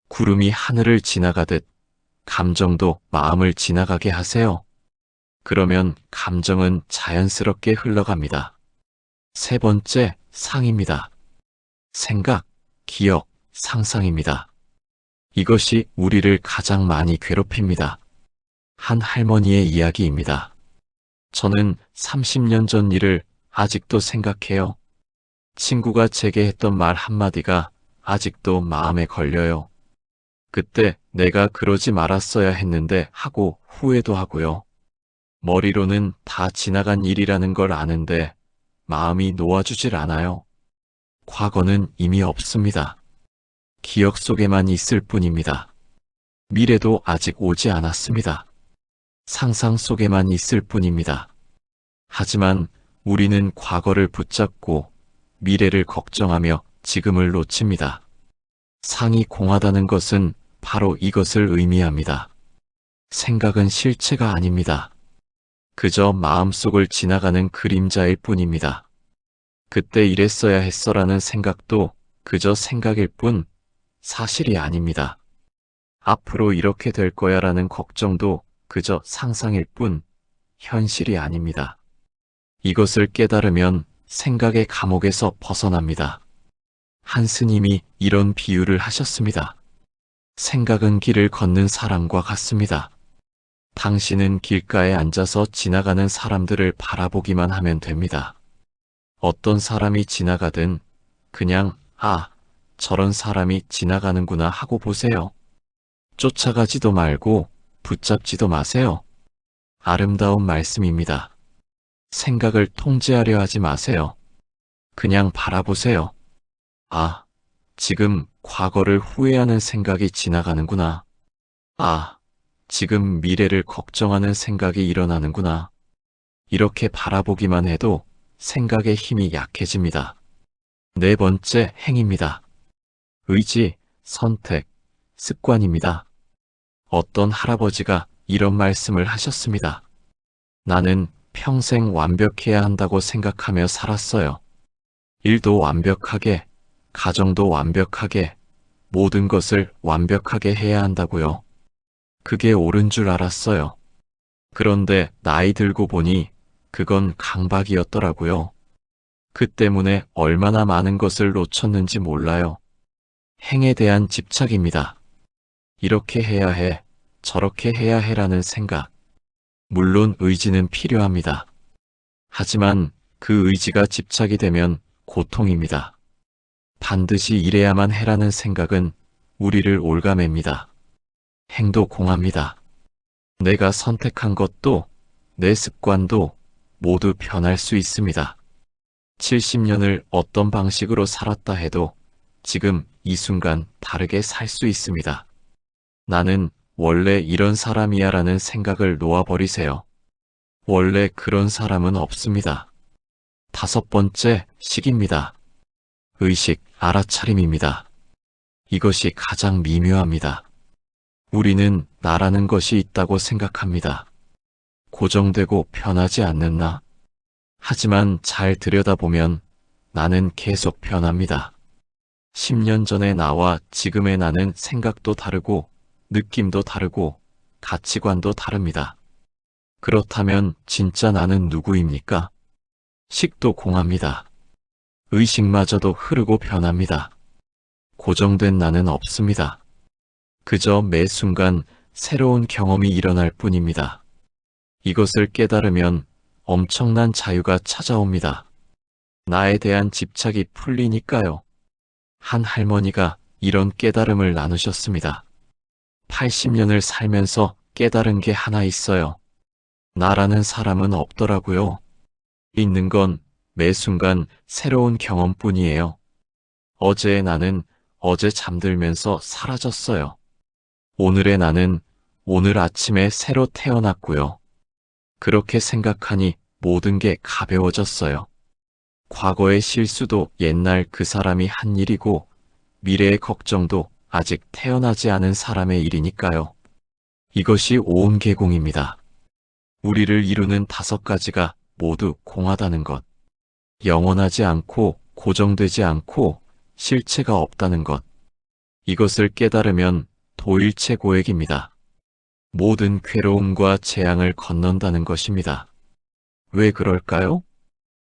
구름이 하늘을 지나가듯 감정도 마음을 지나가게 하세요. 그러면 감정은 자연스럽게 흘러갑니다. 세 번째, 상입니다. 생각, 기억, 상상입니다. 이것이 우리를 가장 많이 괴롭힙니다. 한 할머니의 이야기입니다. 저는 30년 전 일을 아직도 생각해요. 친구가 제게 했던 말 한마디가 아직도 마음에 걸려요. 그때 내가 그러지 말았어야 했는데 하고 후회도 하고요. 머리로는 다 지나간 일이라는 걸 아는데 마음이 놓아주질 않아요. 과거는 이미 없습니다. 기억 속에만 있을 뿐입니다. 미래도 아직 오지 않았습니다. 상상 속에만 있을 뿐입니다. 하지만 우리는 과거를 붙잡고 미래를 걱정하며 지금을 놓칩니다. 상이 공하다는 것은 바로 이것을 의미합니다. 생각은 실체가 아닙니다. 그저 마음속을 지나가는 그림자일 뿐입니다. 그때 이랬어야 했어라는 생각도 그저 생각일 뿐 사실이 아닙니다. 앞으로 이렇게 될 거야라는 걱정도 그저 상상일 뿐 현실이 아닙니다. 이것을 깨달으면 생각의 감옥에서 벗어납니다. 한 스님이 이런 비유를 하셨습니다. 생각은 길을 걷는 사람과 같습니다. 당신은 길가에 앉아서 지나가는 사람들을 바라보기만 하면 됩니다. 어떤 사람이 지나가든 그냥 저런 사람이 지나가는구나 하고 보세요. 쫓아가지도 말고 붙잡지도 마세요. 아름다운 말씀입니다. 생각을 통제하려 하지 마세요. 그냥 바라보세요. 지금 과거를 후회하는 생각이 지나가는구나. 지금 미래를 걱정하는 생각이 일어나는구나. 이렇게 바라보기만 해도 생각의 힘이 약해집니다. 네 번째 행입니다. 의지, 선택, 습관입니다. 어떤 할아버지가 이런 말씀을 하셨습니다. 나는 평생 완벽해야 한다고 생각하며 살았어요. 일도 완벽하게, 가정도 완벽하게, 모든 것을 완벽하게 해야 한다고요. 그게 옳은 줄 알았어요. 그런데 나이 들고 보니 그건 강박이었더라고요. 그 때문에 얼마나 많은 것을 놓쳤는지 몰라요. 행에 대한 집착입니다. 이렇게 해야 해, 저렇게 해야 해라는 생각. 물론 의지는 필요합니다. 하지만 그 의지가 집착이 되면 고통입니다. 반드시 이래야만 해라는 생각은 우리를 올가맵니다. 행도 공합니다. 내가 선택한 것도 내 습관도 모두 변할 수 있습니다. 70년을 어떤 방식으로 살았다 해도 지금 이 순간 다르게 살 수 있습니다. 나는 원래 이런 사람이야 라는 생각을 놓아버리세요. 원래 그런 사람은 없습니다. 다섯 번째, 식입니다. 의식, 알아차림입니다. 이것이 가장 미묘합니다. 우리는 나라는 것이 있다고 생각합니다. 고정되고 변하지 않는 나. 하지만 잘 들여다보면 나는 계속 변합니다. 10년 전의 나와 지금의 나는 생각도 다르고 느낌도 다르고 가치관도 다릅니다. 그렇다면 진짜 나는 누구입니까? 식도 공합니다. 의식마저도 흐르고 변합니다. 고정된 나는 없습니다. 그저 매 순간 새로운 경험이 일어날 뿐입니다. 이것을 깨달으면 엄청난 자유가 찾아옵니다. 나에 대한 집착이 풀리니까요. 한 할머니가 이런 깨달음을 나누셨습니다. 80년을 살면서 깨달은 게 하나 있어요. 나라는 사람은 없더라고요. 있는 건 매 순간 새로운 경험뿐이에요. 어제의 나는 어제 잠들면서 사라졌어요. 오늘의 나는 오늘 아침에 새로 태어났고요. 그렇게 생각하니 모든 게 가벼워졌어요. 과거의 실수도 옛날 그 사람이 한 일이고 미래의 걱정도 아직 태어나지 않은 사람의 일이니까요. 이것이 오음계공입니다. 우리를 이루는 5가지가 모두 공하다는 것. 영원하지 않고 고정되지 않고 실체가 없다는 것. 이것을 깨달으면 도일체 고액입니다. 모든 괴로움과 재앙을 건넌다는 것입니다. 왜 그럴까요?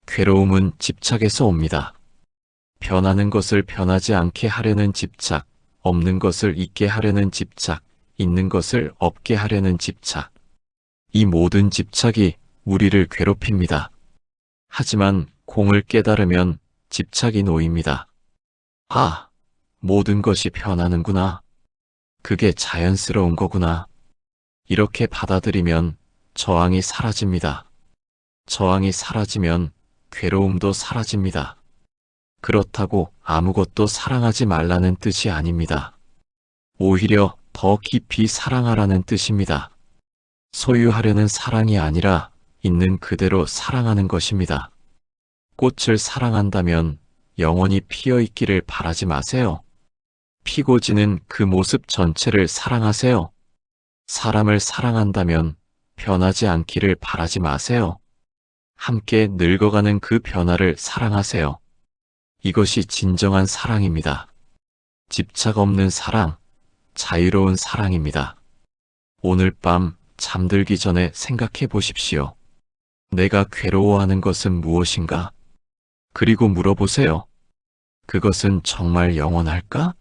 괴로움은 집착에서 옵니다. 변하는 것을 변하지 않게 하려는 집착, 없는 것을 있게 하려는 집착, 있는 것을 없게 하려는 집착. 이 모든 집착이 우리를 괴롭힙니다. 하지만 공을 깨달으면 집착이 놓입니다. 모든 것이 변하는구나. 그게 자연스러운 거구나. 이렇게 받아들이면 저항이 사라집니다. 저항이 사라지면 괴로움도 사라집니다. 그렇다고 아무것도 사랑하지 말라는 뜻이 아닙니다. 오히려 더 깊이 사랑하라는 뜻입니다. 소유하려는 사랑이 아니라 있는 그대로 사랑하는 것입니다. 꽃을 사랑한다면 영원히 피어 있기를 바라지 마세요. 피고 지는 그 모습 전체를 사랑하세요. 사람을 사랑한다면 변하지 않기를 바라지 마세요. 함께 늙어가는 그 변화를 사랑하세요. 이것이 진정한 사랑입니다. 집착 없는 사랑, 자유로운 사랑입니다. 오늘 밤 잠들기 전에 생각해 보십시오. 내가 괴로워하는 것은 무엇인가? 그리고 물어보세요. 그것은 정말 영원할까?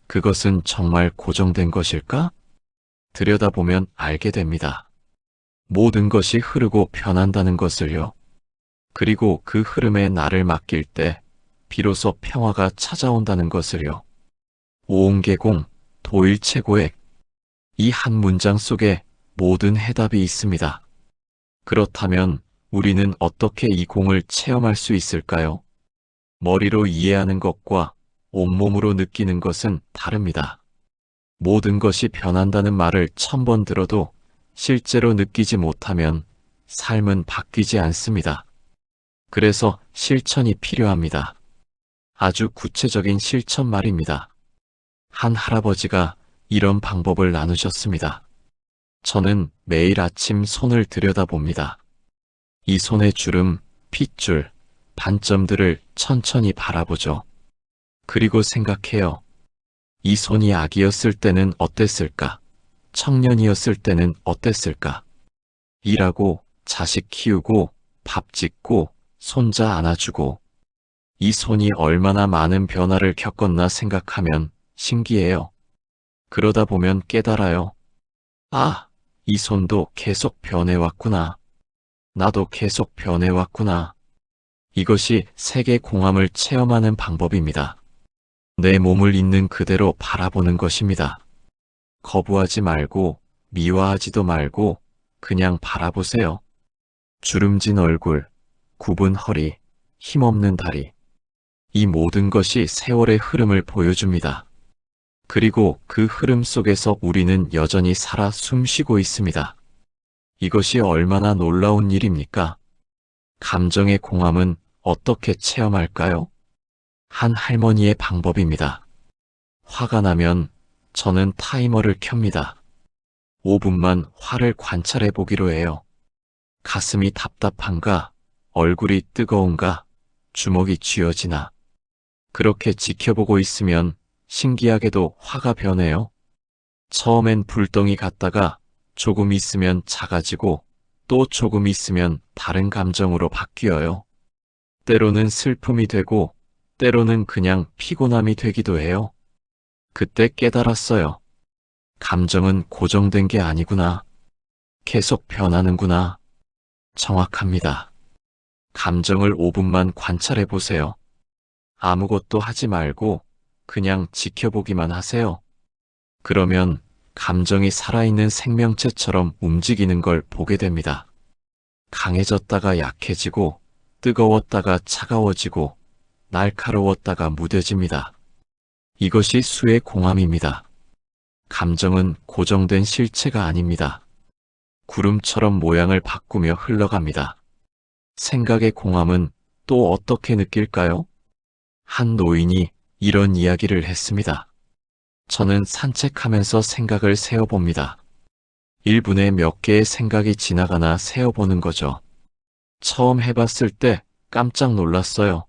그것은 정말 고정된 것일까? 들여다보면 알게 됩니다. 모든 것이 흐르고 변한다는 것을요. 그리고 그 흐름에 나를 맡길 때 비로소 평화가 찾아온다는 것을요. 오온계공, 도일체고액. 이 한 문장 속에 모든 해답이 있습니다. 그렇다면 우리는 어떻게 이 공을 체험할 수 있을까요? 머리로 이해하는 것과 온몸으로 느끼는 것은 다릅니다. 모든 것이 변한다는 말을 1000번 들어도 실제로 느끼지 못하면 삶은 바뀌지 않습니다. 그래서 실천이 필요합니다. 아주 구체적인 실천 말입니다. 한 할아버지가 이런 방법을 나누셨습니다. 저는 매일 아침 손을 들여다봅니다. 이 손의 주름, 핏줄, 반점들을 천천히 바라보죠. 그리고 생각해요. 이 손이 아기였을 때는 어땠을까? 청년이었을 때는 어땠을까? 일하고, 자식 키우고, 밥 짓고, 손자 안아주고, 이 손이 얼마나 많은 변화를 겪었나 생각하면 신기해요. 그러다 보면 깨달아요. 아, 이 손도 계속 변해왔구나. 나도 계속 변해왔구나. 이것이 세계 공함을 체험하는 방법입니다. 내 몸을 있는 그대로 바라보는 것입니다. 거부하지 말고 미워하지도 말고 그냥 바라보세요. 주름진 얼굴, 굽은 허리, 힘없는 다리. 이 모든 것이 세월의 흐름을 보여줍니다. 그리고 그 흐름 속에서 우리는 여전히 살아 숨쉬고 있습니다. 이것이 얼마나 놀라운 일입니까? 감정의 공함은 어떻게 체험할까요? 한 할머니의 방법입니다. 화가 나면 저는 타이머를 켭니다. 5분만 화를 관찰해 보기로 해요. 가슴이 답답한가, 얼굴이 뜨거운가, 주먹이 쥐어지나. 그렇게 지켜보고 있으면 신기하게도 화가 변해요. 처음엔 불덩이 같다가 조금 있으면 작아지고 또 조금 있으면 다른 감정으로 바뀌어요. 때로는 슬픔이 되고 때로는 그냥 피곤함이 되기도 해요. 그때 깨달았어요. 감정은 고정된 게 아니구나. 계속 변하는구나. 정확합니다. 감정을 5분만 관찰해 보세요. 아무것도 하지 말고 그냥 지켜보기만 하세요. 그러면 감정이 살아있는 생명체처럼 움직이는 걸 보게 됩니다. 강해졌다가 약해지고, 뜨거웠다가 차가워지고, 날카로웠다가 무뎌집니다. 이것이 수의 공함입니다. 감정은 고정된 실체가 아닙니다. 구름처럼 모양을 바꾸며 흘러갑니다. 생각의 공함은 또 어떻게 느낄까요? 한 노인이 이런 이야기를 했습니다. 저는 산책하면서 생각을 세어봅니다. 1분에 몇 개의 생각이 지나가나 세어보는 거죠. 처음 해봤을 때 깜짝 놀랐어요.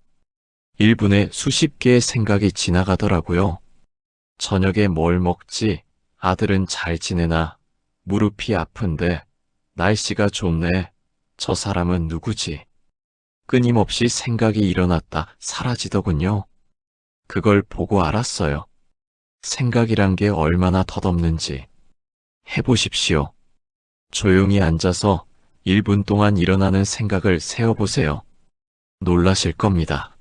1분에 수십 개의 생각이 지나가더라고요. 저녁에 뭘 먹지? 아들은 잘 지내나? 무릎이 아픈데? 날씨가 좋네. 저 사람은 누구지? 끊임없이 생각이 일어났다 사라지더군요. 그걸 보고 알았어요. 생각이란 게 얼마나 덧없는지. 해보십시오. 조용히 앉아서 1분 동안 일어나는 생각을 세어보세요. 놀라실 겁니다.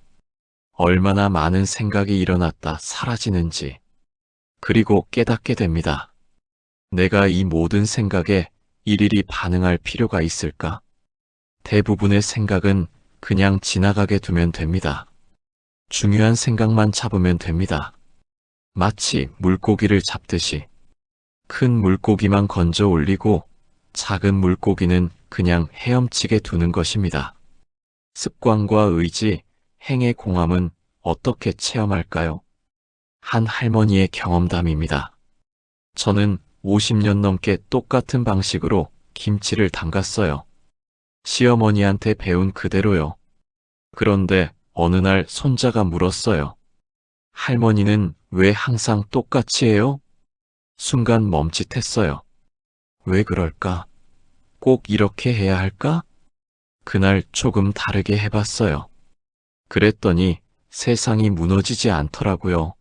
얼마나 많은 생각이 일어났다 사라지는지. 그리고 깨닫게 됩니다. 내가 이 모든 생각에 일일이 반응할 필요가 있을까? 대부분의 생각은 그냥 지나가게 두면 됩니다. 중요한 생각만 잡으면 됩니다. 마치 물고기를 잡듯이. 큰 물고기만 건져 올리고 작은 물고기는 그냥 헤엄치게 두는 것입니다. 습관과 의지, 행의 공함은 어떻게 체험할까요? 한 할머니의 경험담입니다. 저는 50년 넘게 똑같은 방식으로 김치를 담갔어요. 시어머니한테 배운 그대로요. 그런데 어느 날 손자가 물었어요. 할머니는 왜 항상 똑같이 해요? 순간 멈칫했어요. 왜 그럴까? 꼭 이렇게 해야 할까? 그날 조금 다르게 해봤어요. 그랬더니 세상이 무너지지 않더라고요.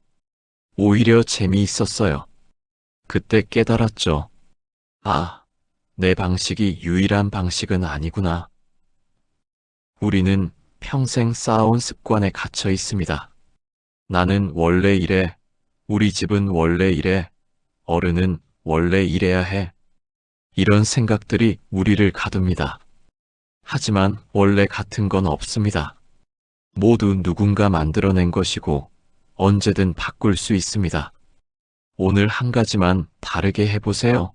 오히려 재미있었어요. 그때 깨달았죠. 아, 내 방식이 유일한 방식은 아니구나. 우리는 평생 쌓아온 습관에 갇혀 있습니다. 나는 원래 이래, 우리 집은 원래 이래, 어른은 원래 이래야 해. 이런 생각들이 우리를 가둡니다. 하지만 원래 같은 건 없습니다. 모두 누군가 만들어낸 것이고 언제든 바꿀 수 있습니다. 오늘 한 가지만 다르게 해보세요.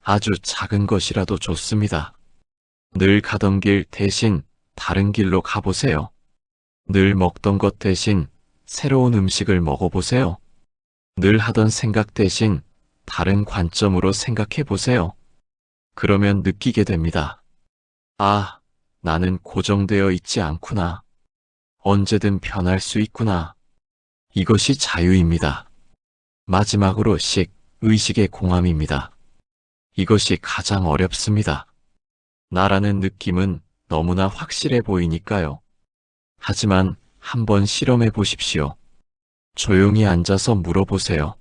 아주 작은 것이라도 좋습니다. 늘 가던 길 대신 다른 길로 가보세요. 늘 먹던 것 대신 새로운 음식을 먹어보세요. 늘 하던 생각 대신 다른 관점으로 생각해 보세요. 그러면 느끼게 됩니다. 아, 나는 고정되어 있지 않구나. 언제든 변할 수 있구나. 이것이 자유입니다. 마지막으로 의식의 공함입니다. 이것이 가장 어렵습니다. 나라는 느낌은 너무나 확실해 보이니까요. 하지만 한번 실험해 보십시오. 조용히 앉아서 물어보세요.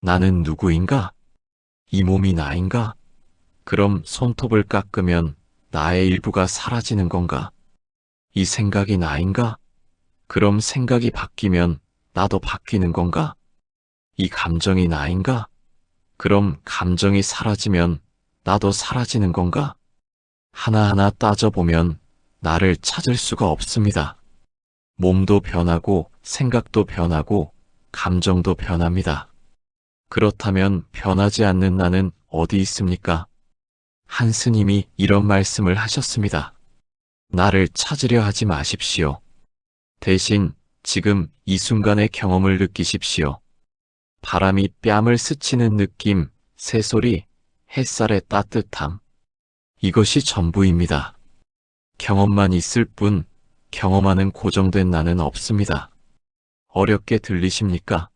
나는 누구인가? 이 몸이 나인가? 그럼 손톱을 깎으면 나의 일부가 사라지는 건가? 이 생각이 나인가? 그럼 생각이 바뀌면 나도 바뀌는 건가? 이 감정이 나인가? 그럼 감정이 사라지면 나도 사라지는 건가? 하나하나 따져보면 나를 찾을 수가 없습니다. 몸도 변하고 생각도 변하고 감정도 변합니다. 그렇다면 변하지 않는 나는 어디 있습니까? 한 스님이 이런 말씀을 하셨습니다. 나를 찾으려 하지 마십시오. 대신 지금 이 순간의 경험을 느끼십시오. 바람이 뺨을 스치는 느낌, 새소리, 햇살의 따뜻함. 이것이 전부입니다. 경험만 있을 뿐 경험하는 고정된 나는 없습니다. 어렵게 들리십니까?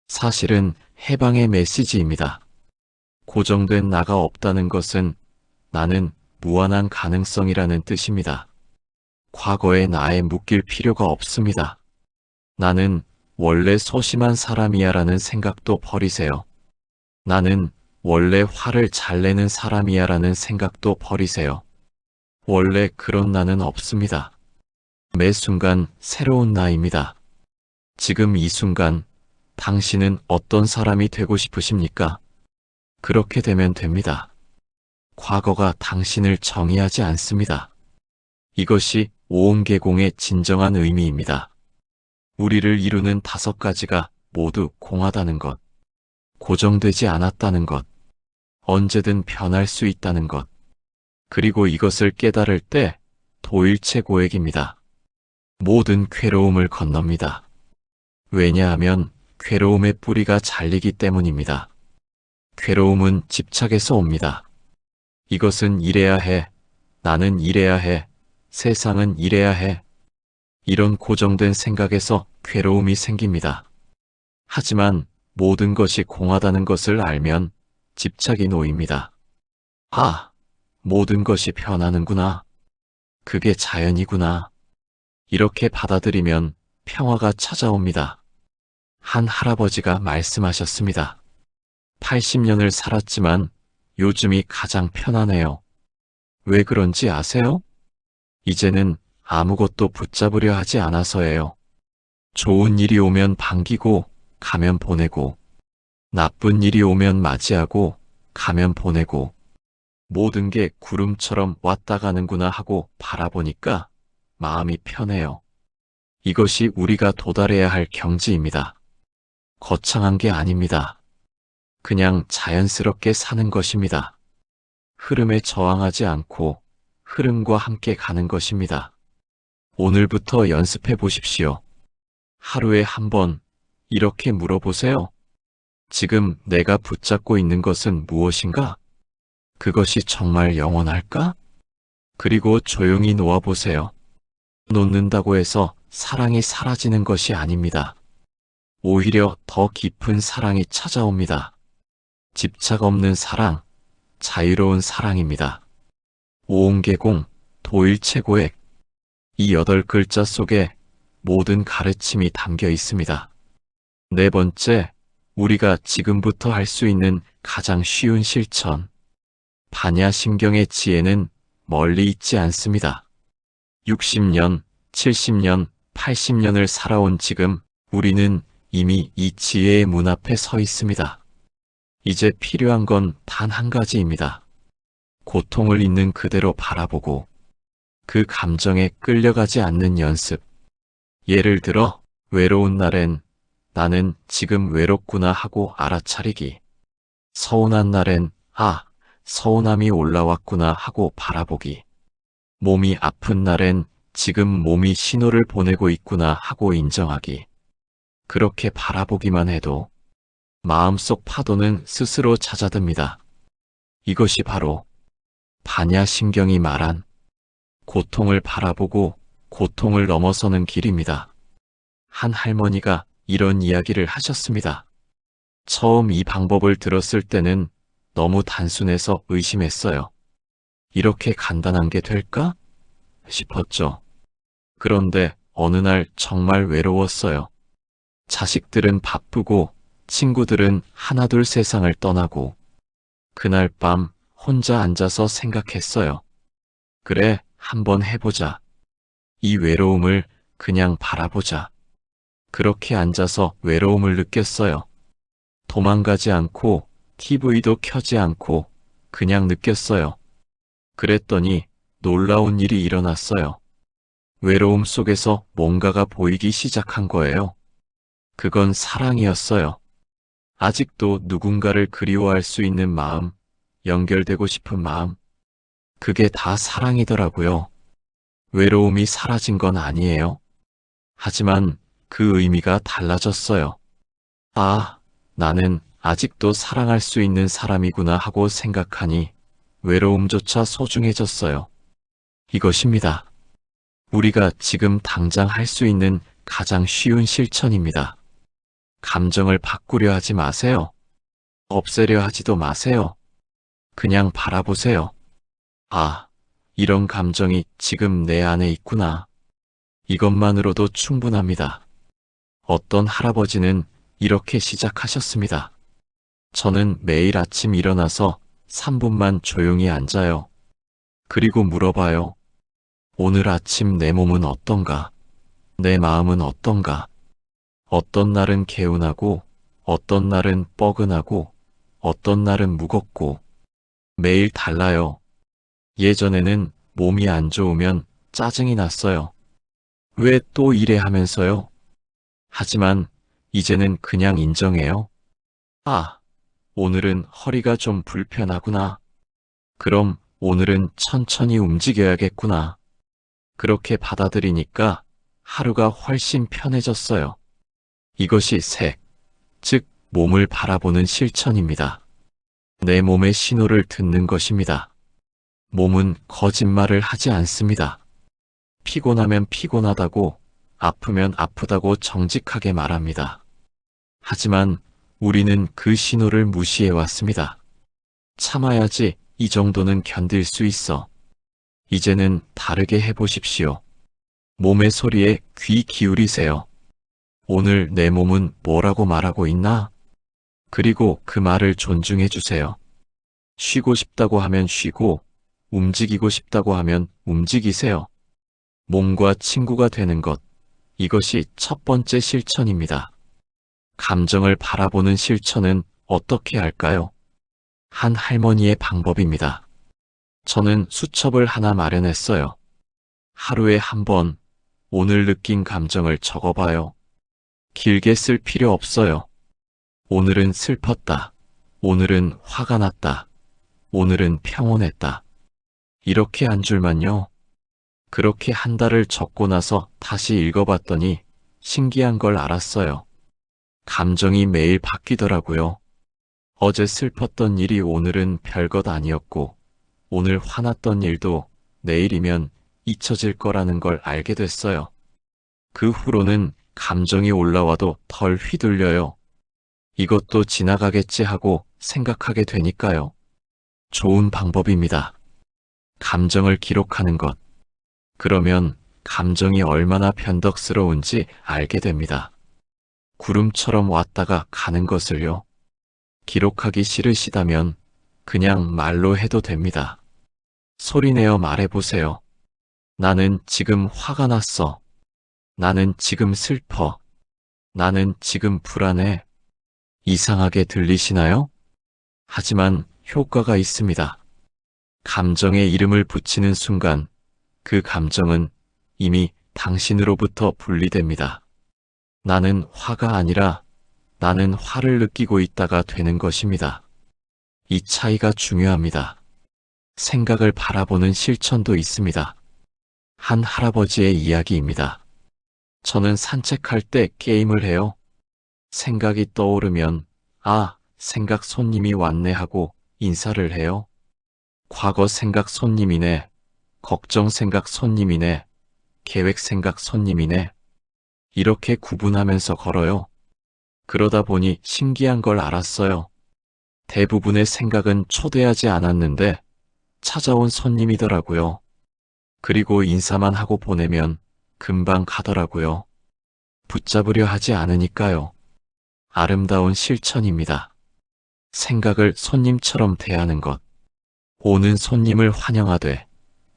사실은 해방의 메시지입니다. 고정된 나가 없다는 것은 나는 무한한 가능성이라는 뜻입니다. 과거의 나에 묶일 필요가 없습니다. 나는 원래 소심한 사람이야 라는 생각도 버리세요. 나는 원래 화를 잘 내는 사람이야 라는 생각도 버리세요. 원래 그런 나는 없습니다. 매 순간 새로운 나입니다. 지금 이 순간 당신은 어떤 사람이 되고 싶으십니까? 그렇게 되면 됩니다. 과거가 당신을 정의하지 않습니다. 이것이 오온계공의 진정한 의미입니다. 우리를 이루는 5가지가 모두 공하다는 것, 고정되지 않았다는 것, 언제든 변할 수 있다는 것, 그리고 이것을 깨달을 때 도일체 고액입니다. 모든 괴로움을 건넙니다. 왜냐하면 괴로움의 뿌리가 잘리기 때문입니다. 괴로움은 집착에서 옵니다. 이것은 이래야 해, 나는 이래야 해, 세상은 이래야 해. 이런 고정된 생각에서 괴로움이 생깁니다. 하지만 모든 것이 공하다는 것을 알면 집착이 놓입니다. 아, 모든 것이 변하는구나. 그게 자연이구나. 이렇게 받아들이면 평화가 찾아옵니다. 한 할아버지가 말씀하셨습니다. 80년을 살았지만 요즘이 가장 편하네요. 왜 그런지 아세요? 이제는 아무것도 붙잡으려 하지 않아서예요. 좋은 일이 오면 반기고 가면 보내고, 나쁜 일이 오면 맞이하고 가면 보내고, 모든 게 구름처럼 왔다 가는구나 하고 바라보니까 마음이 편해요. 이것이 우리가 도달해야 할 경지입니다. 거창한 게 아닙니다. 그냥 자연스럽게 사는 것입니다. 흐름에 저항하지 않고 흐름과 함께 가는 것입니다. 오늘부터 연습해 보십시오. 하루에 한 번 이렇게 물어보세요. 지금 내가 붙잡고 있는 것은 무엇인가? 그것이 정말 영원할까? 그리고 조용히 놓아보세요. 놓는다고 해서 사랑이 사라지는 것이 아닙니다. 오히려 더 깊은 사랑이 찾아옵니다. 집착 없는 사랑, 자유로운 사랑입니다. 오온계공, 도일체고액. 이 8글자 속에 모든 가르침이 담겨 있습니다. 네 번째, 우리가 지금부터 할 수 있는 가장 쉬운 실천. 반야심경의 지혜는 멀리 있지 않습니다. 60년, 70년, 80년을 살아온 지금 우리는 이미 이 지혜의 문 앞에 서 있습니다. 이제 필요한 건 단 한 가지입니다. 고통을 있는 그대로 바라보고 그 감정에 끌려가지 않는 연습. 예를 들어 외로운 날엔 나는 지금 외롭구나 하고 알아차리기. 서운한 날엔 서운함이 올라왔구나 하고 바라보기. 몸이 아픈 날엔 지금 몸이 신호를 보내고 있구나 하고 인정하기. 그렇게 바라보기만 해도 마음속 파도는 스스로 잦아듭니다. 이것이 바로 반야심경이 말한 고통을 바라보고 고통을 넘어서는 길입니다. 한 할머니가 이런 이야기를 하셨습니다. 처음 이 방법을 들었을 때는 너무 단순해서 의심했어요. 이렇게 간단한 게 될까? 싶었죠. 그런데 어느 날 정말 외로웠어요. 자식들은 바쁘고 친구들은 하나둘 세상을 떠나고 그날 밤 혼자 앉아서 생각했어요. 그래, 한번 해보자. 이 외로움을 그냥 바라보자. 그렇게 앉아서 외로움을 느꼈어요. 도망가지 않고 TV도 켜지 않고 그냥 느꼈어요. 그랬더니 놀라운 일이 일어났어요. 외로움 속에서 뭔가가 보이기 시작한 거예요. 그건 사랑이었어요. 아직도 누군가를 그리워할 수 있는 마음, 연결되고 싶은 마음. 그게 다 사랑이더라고요. 외로움이 사라진 건 아니에요. 하지만 그 의미가 달라졌어요. 나는 아직도 사랑할 수 있는 사람이구나 하고 생각하니 외로움조차 소중해졌어요. 이것입니다. 우리가 지금 당장 할 수 있는 가장 쉬운 실천입니다. 감정을 바꾸려 하지 마세요. 없애려 하지도 마세요. 그냥 바라보세요. 이런 감정이 지금 내 안에 있구나. 이것만으로도 충분합니다. 어떤 할아버지는 이렇게 시작하셨습니다. 저는 매일 아침 일어나서 3분만 조용히 앉아요. 그리고 물어봐요. 오늘 아침 내 몸은 어떤가? 내 마음은 어떤가? 어떤 날은 개운하고, 어떤 날은 뻐근하고, 어떤 날은 무겁고, 매일 달라요. 예전에는 몸이 안 좋으면 짜증이 났어요. 왜 또 이래 하면서요? 하지만 이제는 그냥 인정해요. 오늘은 허리가 좀 불편하구나. 그럼 오늘은 천천히 움직여야겠구나. 그렇게 받아들이니까 하루가 훨씬 편해졌어요. 이것이 색, 즉 몸을 바라보는 실천입니다. 내 몸의 신호를 듣는 것입니다. 몸은 거짓말을 하지 않습니다. 피곤하면 피곤하다고, 아프면 아프다고 정직하게 말합니다. 하지만 우리는 그 신호를 무시해왔습니다. 참아야지, 이 정도는 견딜 수 있어. 이제는 다르게 해보십시오. 몸의 소리에 귀 기울이세요. 오늘 내 몸은 뭐라고 말하고 있나? 그리고 그 말을 존중해 주세요. 쉬고 싶다고 하면 쉬고, 움직이고 싶다고 하면 움직이세요. 몸과 친구가 되는 것, 이것이 첫 번째 실천입니다. 감정을 바라보는 실천은 어떻게 할까요? 한 할머니의 방법입니다. 저는 수첩을 하나 마련했어요. 하루에 한 번, 오늘 느낀 감정을 적어봐요. 길게 쓸 필요 없어요. 오늘은 슬펐다. 오늘은 화가 났다. 오늘은 평온했다. 이렇게 한 줄만요. 그렇게 한 달을 적고 나서 다시 읽어봤더니 신기한 걸 알았어요. 감정이 매일 바뀌더라고요. 어제 슬펐던 일이 오늘은 별것 아니었고, 오늘 화났던 일도 내일이면 잊혀질 거라는 걸 알게 됐어요. 그 후로는 감정이 올라와도 덜 휘둘려요. 이것도 지나가겠지 하고 생각하게 되니까요. 좋은 방법입니다. 감정을 기록하는 것. 그러면 감정이 얼마나 변덕스러운지 알게 됩니다. 구름처럼 왔다가 가는 것을요. 기록하기 싫으시다면 그냥 말로 해도 됩니다. 소리내어 말해보세요. 나는 지금 화가 났어. 나는 지금 슬퍼. 나는 지금 불안해. 이상하게 들리시나요? 하지만 효과가 있습니다. 감정에 이름을 붙이는 순간 그 감정은 이미 당신으로부터 분리됩니다. 나는 화가 아니라 나는 화를 느끼고 있다가 되는 것입니다. 이 차이가 중요합니다. 생각을 바라보는 실천도 있습니다. 한 할아버지의 이야기입니다. 저는 산책할 때 게임을 해요. 생각이 떠오르면 아, 생각 손님이 왔네 하고 인사를 해요. 과거 생각 손님이네. 걱정 생각 손님이네. 계획 생각 손님이네. 이렇게 구분하면서 걸어요. 그러다 보니 신기한 걸 알았어요. 대부분의 생각은 초대하지 않았는데 찾아온 손님이더라고요. 그리고 인사만 하고 보내면 금방 가더라고요. 붙잡으려 하지 않으니까요. 아름다운 실천입니다. 생각을 손님처럼 대하는 것. 오는 손님을 환영하되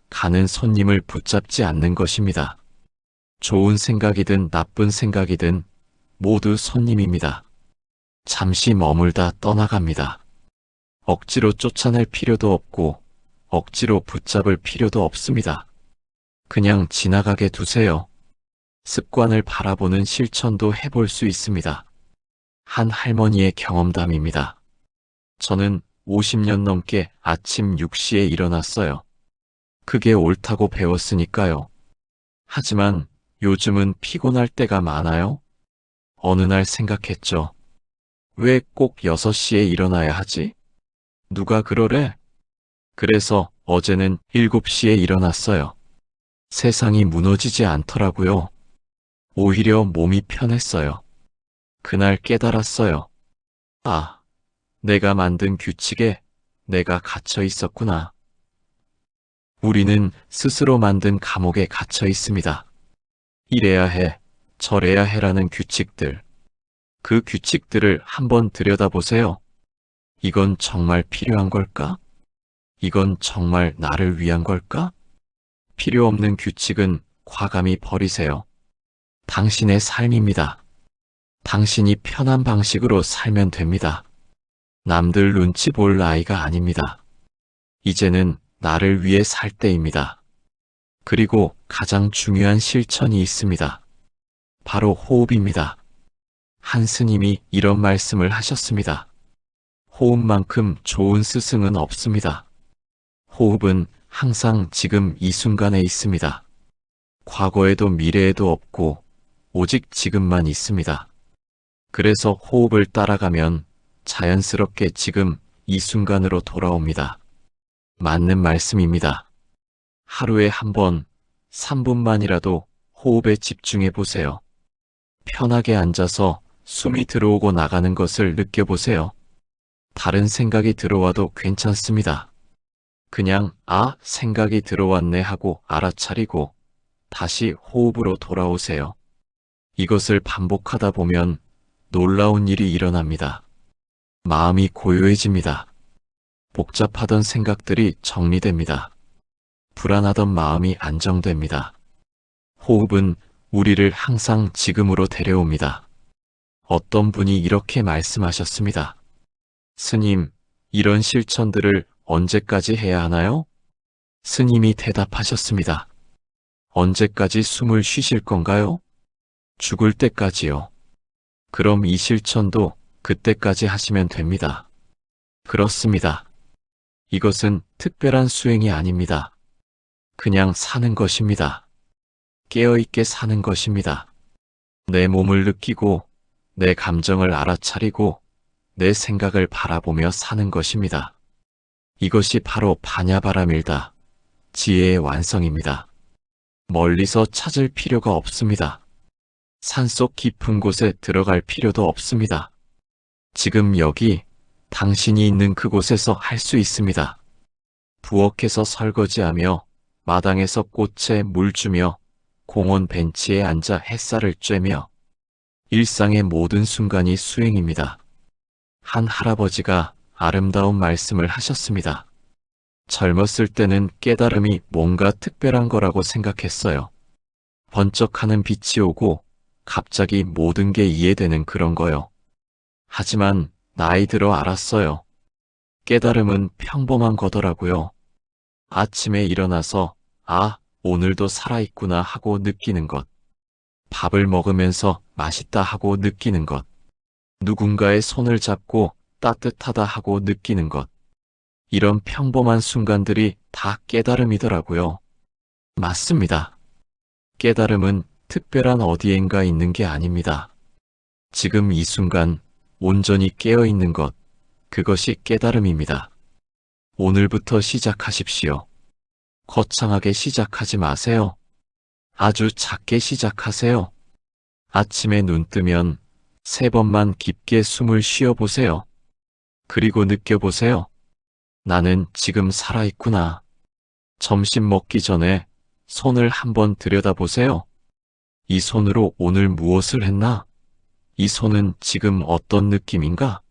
가는 손님을 붙잡지 않는 것입니다. 좋은 생각이든 나쁜 생각이든 모두 손님입니다. 잠시 머물다 떠나갑니다. 억지로 쫓아낼 필요도 없고 억지로 붙잡을 필요도 없습니다. 그냥 지나가게 두세요. 습관을 바라보는 실천도 해볼 수 있습니다. 한 할머니의 경험담입니다. 저는 50년 넘게 아침 6시에 일어났어요. 그게 옳다고 배웠으니까요. 하지만 요즘은 피곤할 때가 많아요. 어느 날 생각했죠. 왜 꼭 6시에 일어나야 하지? 누가 그러래? 그래서 어제는 7시에 일어났어요. 세상이 무너지지 않더라고요. 오히려 몸이 편했어요. 그날 깨달았어요. 아, 내가 만든 규칙에 내가 갇혀 있었구나. 우리는 스스로 만든 감옥에 갇혀 있습니다. 이래야 해, 저래야 해라는 규칙들. 그 규칙들을 한번 들여다보세요. 이건 정말 필요한 걸까? 이건 정말 나를 위한 걸까? 필요 없는 규칙은 과감히 버리세요. 당신의 삶입니다. 당신이 편한 방식으로 살면 됩니다. 남들 눈치 볼 나이가 아닙니다. 이제는 나를 위해 살 때입니다. 그리고 가장 중요한 실천이 있습니다. 바로 호흡입니다. 한 스님이 이런 말씀을 하셨습니다. 호흡만큼 좋은 스승은 없습니다. 호흡은 항상 지금 이 순간에 있습니다. 과거에도 미래에도 없고 오직 지금만 있습니다. 그래서 호흡을 따라가면 자연스럽게 지금 이 순간으로 돌아옵니다. 맞는 말씀입니다. 하루에 한 번, 3분만이라도 호흡에 집중해 보세요. 편하게 앉아서 숨이 들어오고 나가는 것을 느껴보세요. 다른 생각이 들어와도 괜찮습니다. 그냥 생각이 들어왔네 하고 알아차리고 다시 호흡으로 돌아오세요. 이것을 반복하다 보면 놀라운 일이 일어납니다. 마음이 고요해집니다. 복잡하던 생각들이 정리됩니다. 불안하던 마음이 안정됩니다. 호흡은 우리를 항상 지금으로 데려옵니다. 어떤 분이 이렇게 말씀하셨습니다. 스님, 이런 실천들을 언제까지 해야 하나요? 스님이 대답하셨습니다. 언제까지 숨을 쉬실 건가요? 죽을 때까지요. 그럼 이 실천도 그때까지 하시면 됩니다. 그렇습니다. 이것은 특별한 수행이 아닙니다. 그냥 사는 것입니다. 깨어있게 사는 것입니다. 내 몸을 느끼고, 내 감정을 알아차리고, 내 생각을 바라보며 사는 것입니다. 이것이 바로 바냐바라밀다. 지혜의 완성입니다. 멀리서 찾을 필요가 없습니다. 산속 깊은 곳에 들어갈 필요도 없습니다. 지금 여기 당신이 있는 그곳에서 할 수 있습니다. 부엌에서 설거지하며 마당에서 꽃에 물 주며 공원 벤치에 앉아 햇살을 쬐며 일상의 모든 순간이 수행입니다. 한 할아버지가 아름다운 말씀을 하셨습니다. 젊었을 때는 깨달음이 뭔가 특별한 거라고 생각했어요. 번쩍하는 빛이 오고 갑자기 모든 게 이해되는 그런 거요. 하지만 나이 들어 알았어요. 깨달음은 평범한 거더라고요. 아침에 일어나서 아, 오늘도 살아있구나 하고 느끼는 것. 밥을 먹으면서 맛있다 하고 느끼는 것. 누군가의 손을 잡고 따뜻하다 하고 느끼는 것. 이런 평범한 순간들이 다 깨달음이더라고요. 맞습니다. 깨달음은 특별한 어디엔가 있는 게 아닙니다. 지금 이 순간 온전히 깨어 있는 것, 그것이 깨달음입니다. 오늘부터 시작하십시오. 거창하게 시작하지 마세요. 아주 작게 시작하세요. 아침에 눈 뜨면 3번만 깊게 숨을 쉬어보세요. 그리고 느껴보세요. 나는 지금 살아있구나. 점심 먹기 전에 손을 한번 들여다보세요. 이 손으로 오늘 무엇을 했나? 이 손은 지금 어떤 느낌인가?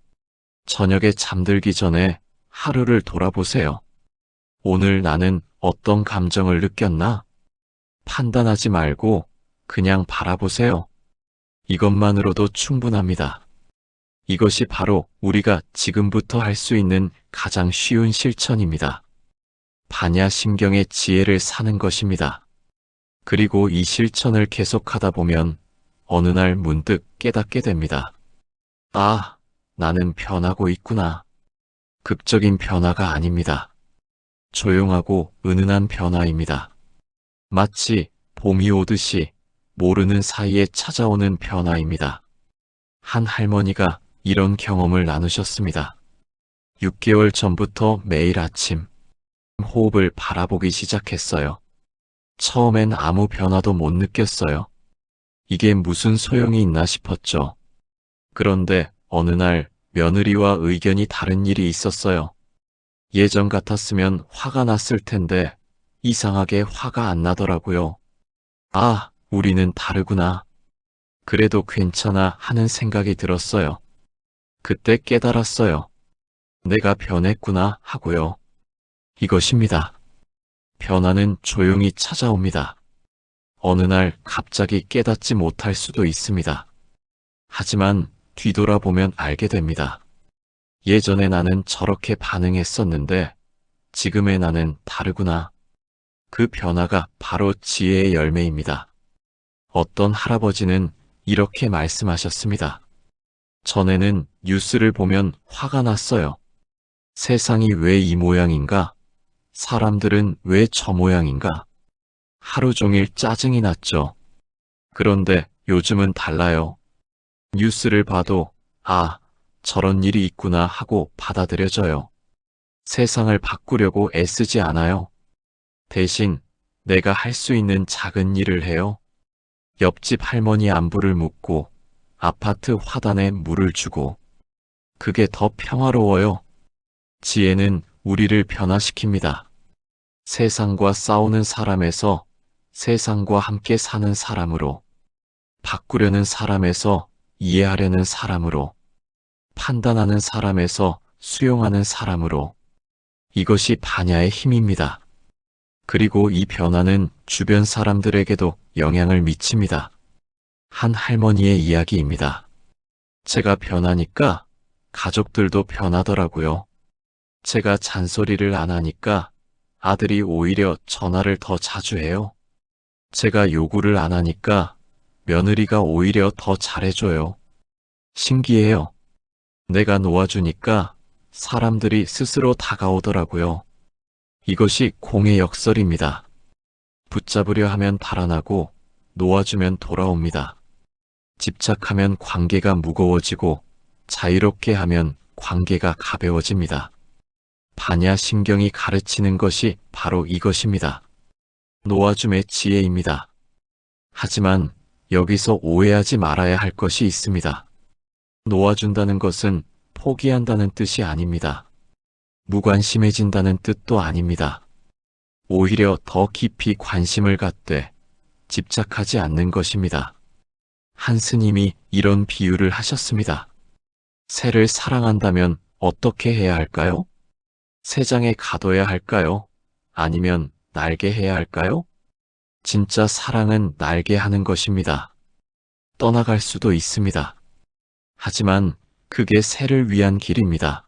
저녁에 잠들기 전에 하루를 돌아보세요. 오늘 나는 어떤 감정을 느꼈나? 판단하지 말고 그냥 바라보세요. 이것만으로도 충분합니다. 이것이 바로 우리가 지금부터 할 수 있는 가장 쉬운 실천입니다. 반야심경의 지혜를 사는 것입니다. 그리고 이 실천을 계속하다 보면 어느 날 문득 깨닫게 됩니다. 아, 나는 변하고 있구나. 극적인 변화가 아닙니다. 조용하고 은은한 변화입니다. 마치 봄이 오듯이 모르는 사이에 찾아오는 변화입니다. 한 할머니가 이런 경험을 나누셨습니다. 6개월 전부터 매일 아침 호흡을 바라보기 시작했어요. 처음엔 아무 변화도 못 느꼈어요. 이게 무슨 소용이 있나 싶었죠. 그런데 어느 날 며느리와 의견이 다른 일이 있었어요. 예전 같았으면 화가 났을 텐데 이상하게 화가 안 나더라고요. 아, 우리는 다르구나. 그래도 괜찮아 하는 생각이 들었어요. 그때 깨달았어요. 내가 변했구나 하고요. 이것입니다. 변화는 조용히 찾아옵니다. 어느 날 갑자기 깨닫지 못할 수도 있습니다. 하지만 뒤돌아보면 알게 됩니다. 예전에 나는 저렇게 반응했었는데 지금의 나는 다르구나. 그 변화가 바로 지혜의 열매입니다. 어떤 할아버지는 이렇게 말씀하셨습니다. 전에는 뉴스를 보면 화가 났어요. 세상이 왜 이 모양인가? 사람들은 왜 저 모양인가? 하루 종일 짜증이 났죠. 그런데 요즘은 달라요. 뉴스를 봐도 아, 저런 일이 있구나 하고 받아들여져요. 세상을 바꾸려고 애쓰지 않아요. 대신 내가 할 수 있는 작은 일을 해요. 옆집 할머니 안부를 묻고 아파트 화단에 물을 주고. 그게 더 평화로워요. 지혜는 우리를 변화시킵니다. 세상과 싸우는 사람에서 세상과 함께 사는 사람으로, 바꾸려는 사람에서 이해하려는 사람으로, 판단하는 사람에서 수용하는 사람으로. 이것이 반야의 힘입니다. 그리고 이 변화는 주변 사람들에게도 영향을 미칩니다. 한 할머니의 이야기입니다. 제가 변하니까 가족들도 변하더라고요. 제가 잔소리를 안 하니까 아들이 오히려 전화를 더 자주 해요. 제가 요구를 안 하니까 며느리가 오히려 더 잘해줘요. 신기해요. 내가 놓아주니까 사람들이 스스로 다가오더라고요. 이것이 공의 역설입니다. 붙잡으려 하면 달아나고 놓아주면 돌아옵니다. 집착하면 관계가 무거워지고 자유롭게 하면 관계가 가벼워집니다. 반야신경이 가르치는 것이 바로 이것입니다. 놓아줌의 지혜입니다. 하지만 여기서 오해하지 말아야 할 것이 있습니다. 놓아준다는 것은 포기한다는 뜻이 아닙니다. 무관심해진다는 뜻도 아닙니다. 오히려 더 깊이 관심을 갖되 집착하지 않는 것입니다. 한 스님이 이런 비유를 하셨습니다. 새를 사랑한다면 어떻게 해야 할까요? 새장에 가둬야 할까요? 아니면 날게 해야 할까요? 진짜 사랑은 날게 하는 것입니다. 떠나갈 수도 있습니다. 하지만 그게 새를 위한 길입니다.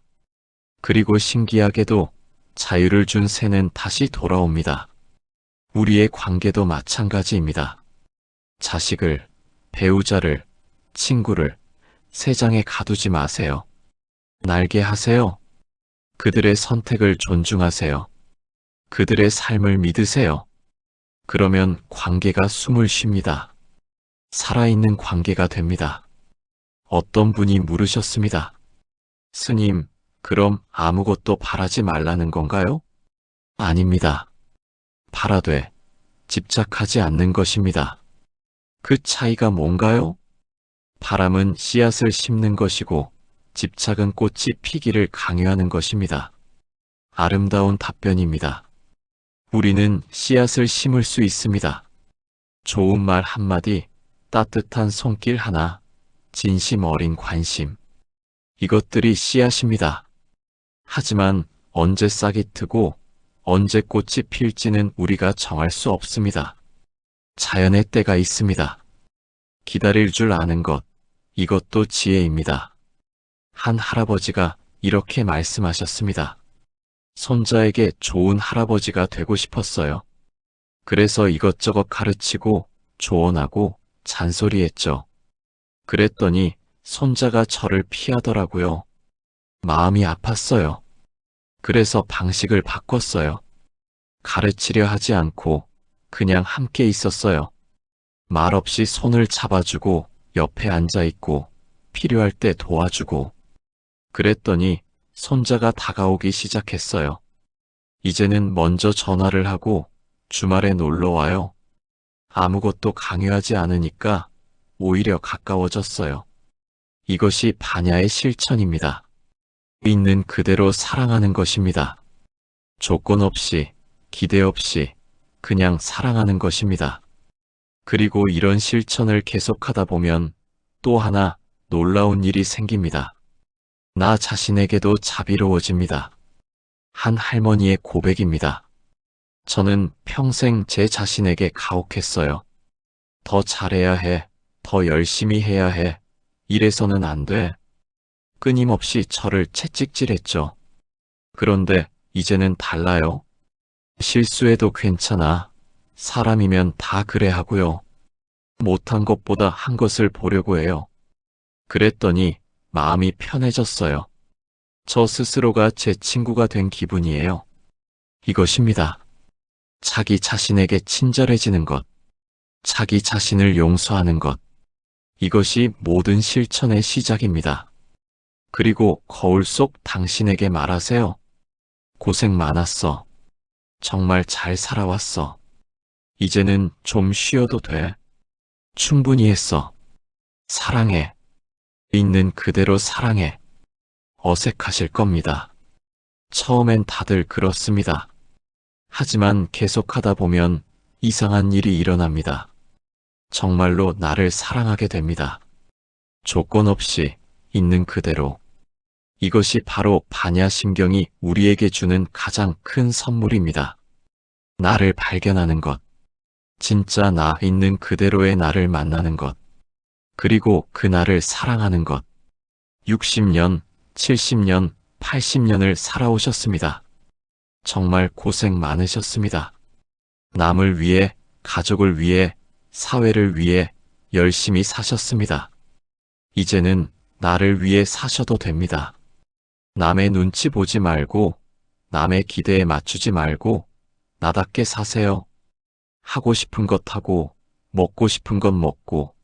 그리고 신기하게도 자유를 준 새는 다시 돌아옵니다. 우리의 관계도 마찬가지입니다. 자식을, 배우자를, 친구를 새장에 가두지 마세요. 날게 하세요. 그들의 선택을 존중하세요. 그들의 삶을 믿으세요. 그러면 관계가 숨을 쉽니다. 살아있는 관계가 됩니다. 어떤 분이 물으셨습니다. 스님, 그럼 아무것도 바라지 말라는 건가요? 아닙니다. 바라되 집착하지 않는 것입니다. 그 차이가 뭔가요? 바람은 씨앗을 심는 것이고 집착은 꽃이 피기를 강요하는 것입니다. 아름다운 답변입니다. 우리는 씨앗을 심을 수 있습니다. 좋은 말 한마디, 따뜻한 손길 하나, 진심 어린 관심. 이것들이 씨앗입니다. 하지만 언제 싹이 트고 언제 꽃이 필지는 우리가 정할 수 없습니다. 자연의 때가 있습니다. 기다릴 줄 아는 것, 이것도 지혜입니다. 한 할아버지가 이렇게 말씀하셨습니다. 손자에게 좋은 할아버지가 되고 싶었어요. 그래서 이것저것 가르치고 조언하고 잔소리했죠. 그랬더니 손자가 저를 피하더라고요. 마음이 아팠어요. 그래서 방식을 바꿨어요. 가르치려 하지 않고 그냥 함께 있었어요. 말없이 손을 잡아주고 옆에 앉아있고 필요할 때 도와주고. 그랬더니 손자가 다가오기 시작했어요. 이제는 먼저 전화를 하고 주말에 놀러 와요. 아무것도 강요하지 않으니까 오히려 가까워졌어요. 이것이 반야의 실천입니다. 있는 그대로 사랑하는 것입니다. 조건 없이, 기대 없이 그냥 사랑하는 것입니다. 그리고 이런 실천을 계속하다 보면 또 하나 놀라운 일이 생깁니다. 나 자신에게도 자비로워집니다. 한 할머니의 고백입니다. 저는 평생 제 자신에게 가혹했어요. 더 잘해야 해, 더 열심히 해야 해, 이래서는 안 돼. 끊임없이 저를 채찍질했죠. 그런데 이제는 달라요. 실수해도 괜찮아. 사람이면 다 그래 하고요. 못한 것보다 한 것을 보려고 해요. 그랬더니 마음이 편해졌어요. 저 스스로가 제 친구가 된 기분이에요. 이것입니다. 자기 자신에게 친절해지는 것, 자기 자신을 용서하는 것, 이것이 모든 실천의 시작입니다. 그리고 거울 속 당신에게 말하세요. 고생 많았어. 정말 잘 살아왔어. 이제는 좀 쉬어도 돼. 충분히 했어. 사랑해. 있는 그대로 사랑해. 어색하실 겁니다. 처음엔 다들 그렇습니다. 하지만 계속하다 보면 이상한 일이 일어납니다. 정말로 나를 사랑하게 됩니다. 조건 없이 있는 그대로. 이것이 바로 반야신경이 우리에게 주는 가장 큰 선물입니다. 나를 발견하는 것. 진짜 나 있는 그대로의 나를 만나는 것. 그리고 그 나를 사랑하는 것. 60년, 70년, 80년을 살아오셨습니다. 정말 고생 많으셨습니다. 남을 위해, 가족을 위해, 사회를 위해 열심히 사셨습니다. 이제는 나를 위해 사셔도 됩니다. 남의 눈치 보지 말고, 남의 기대에 맞추지 말고, 나답게 사세요. 하고 싶은 것 하고, 먹고 싶은 것 먹고,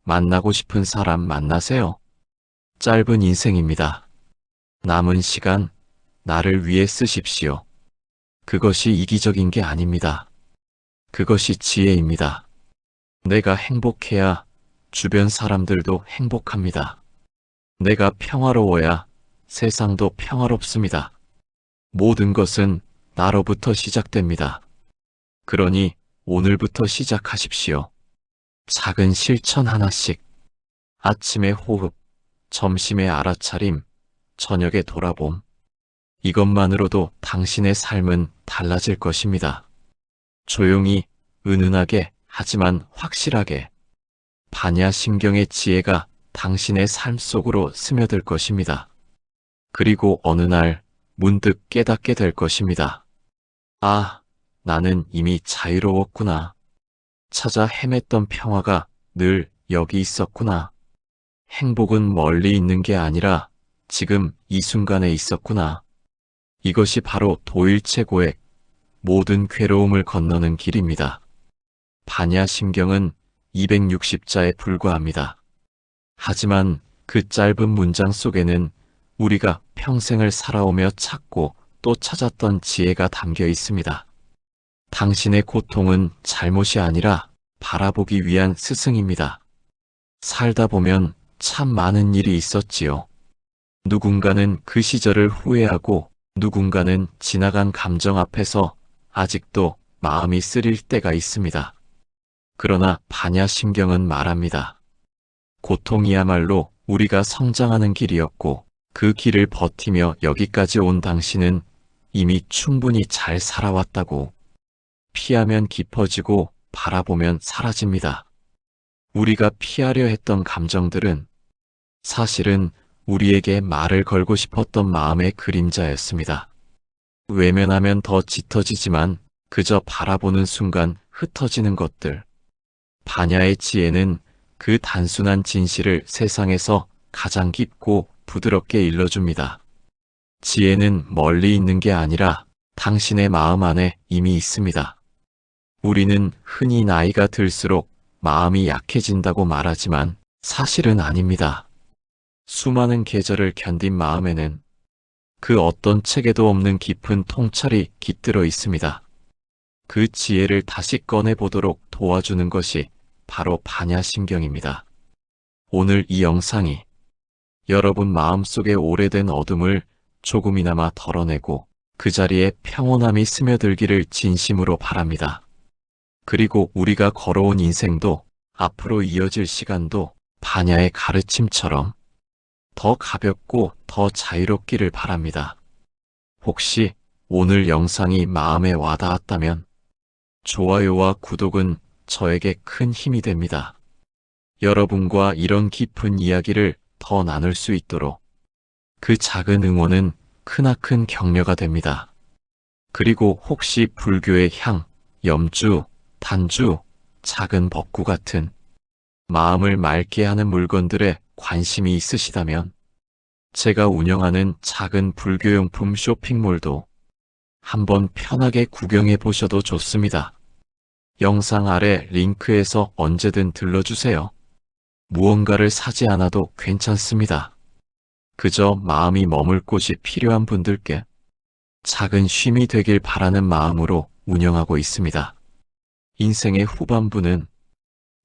만나고 싶은 사람 만나세요. 짧은 인생입니다. 남은 시간, 나를 위해 쓰십시오. 그것이 이기적인 게 아닙니다. 그것이 지혜입니다. 내가 행복해야 주변 사람들도 행복합니다. 내가 평화로워야 세상도 평화롭습니다. 모든 것은 나로부터 시작됩니다. 그러니 오늘부터 시작하십시오. 작은 실천 하나씩. 아침의 호흡, 점심의 알아차림, 저녁의 돌아봄. 이것만으로도 당신의 삶은 달라질 것입니다. 조용히, 은은하게, 하지만 확실하게. 반야신경의 지혜가 당신의 삶 속으로 스며들 것입니다. 그리고 어느 날 문득 깨닫게 될 것입니다. 아, 나는 이미 자유로웠구나. 찾아 헤맸던 평화가 늘 여기 있었구나. 행복은 멀리 있는 게 아니라 지금 이 순간에 있었구나. 이것이 바로 도일체고의 모든 괴로움을 건너는 길입니다. 반야신경은 260자에 불과합니다. 하지만 그 짧은 문장 속에는 우리가 평생을 살아오며 찾고 또 찾았던 지혜가 담겨 있습니다. 당신의 고통은 잘못이 아니라 바라보기 위한 스승입니다. 살다 보면 참 많은 일이 있었지요. 누군가는 그 시절을 후회하고 누군가는 지나간 감정 앞에서 아직도 마음이 쓰릴 때가 있습니다. 그러나 반야신경은 말합니다. 고통이야말로 우리가 성장하는 길이었고 그 길을 버티며 여기까지 온 당신은 이미 충분히 잘 살아왔다고. 피하면 깊어지고 바라보면 사라집니다. 우리가 피하려 했던 감정들은 사실은 우리에게 말을 걸고 싶었던 마음의 그림자였습니다. 외면하면 더 짙어지지만 그저 바라보는 순간 흩어지는 것들. 반야의 지혜는 그 단순한 진실을 세상에서 가장 깊고 부드럽게 일러줍니다. 지혜는 멀리 있는 게 아니라 당신의 마음 안에 이미 있습니다. 우리는 흔히 나이가 들수록 마음이 약해진다고 말하지만 사실은 아닙니다. 수많은 계절을 견딘 마음에는 그 어떤 책에도 없는 깊은 통찰이 깃들어 있습니다. 그 지혜를 다시 꺼내보도록 도와주는 것이 바로 반야신경입니다. 오늘 이 영상이 여러분 마음속의 오래된 어둠을 조금이나마 덜어내고 그 자리에 평온함이 스며들기를 진심으로 바랍니다. 그리고 우리가 걸어온 인생도 앞으로 이어질 시간도 반야의 가르침처럼 더 가볍고 더 자유롭기를 바랍니다. 혹시 오늘 영상이 마음에 와닿았다면 좋아요와 구독은 저에게 큰 힘이 됩니다. 여러분과 이런 깊은 이야기를 더 나눌 수 있도록 그 작은 응원은 크나큰 격려가 됩니다. 그리고 혹시 불교의 향, 염주, 단주, 작은 법구 같은 마음을 맑게 하는 물건들에 관심이 있으시다면 제가 운영하는 작은 불교용품 쇼핑몰도 한번 편하게 구경해 보셔도 좋습니다. 영상 아래 링크에서 언제든 들러주세요. 무언가를 사지 않아도 괜찮습니다. 그저 마음이 머물 곳이 필요한 분들께 작은 쉼이 되길 바라는 마음으로 운영하고 있습니다. 인생의 후반부는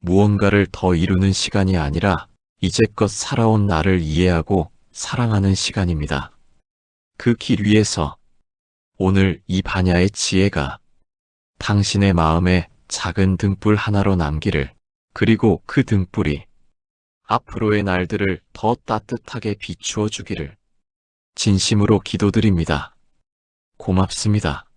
무언가를 더 이루는 시간이 아니라 이제껏 살아온 나를 이해하고 사랑하는 시간입니다. 그 길 위에서 오늘 이 반야의 지혜가 당신의 마음에 작은 등불 하나로 남기를, 그리고 그 등불이 앞으로의 날들을 더 따뜻하게 비추어 주기를 진심으로 기도드립니다. 고맙습니다.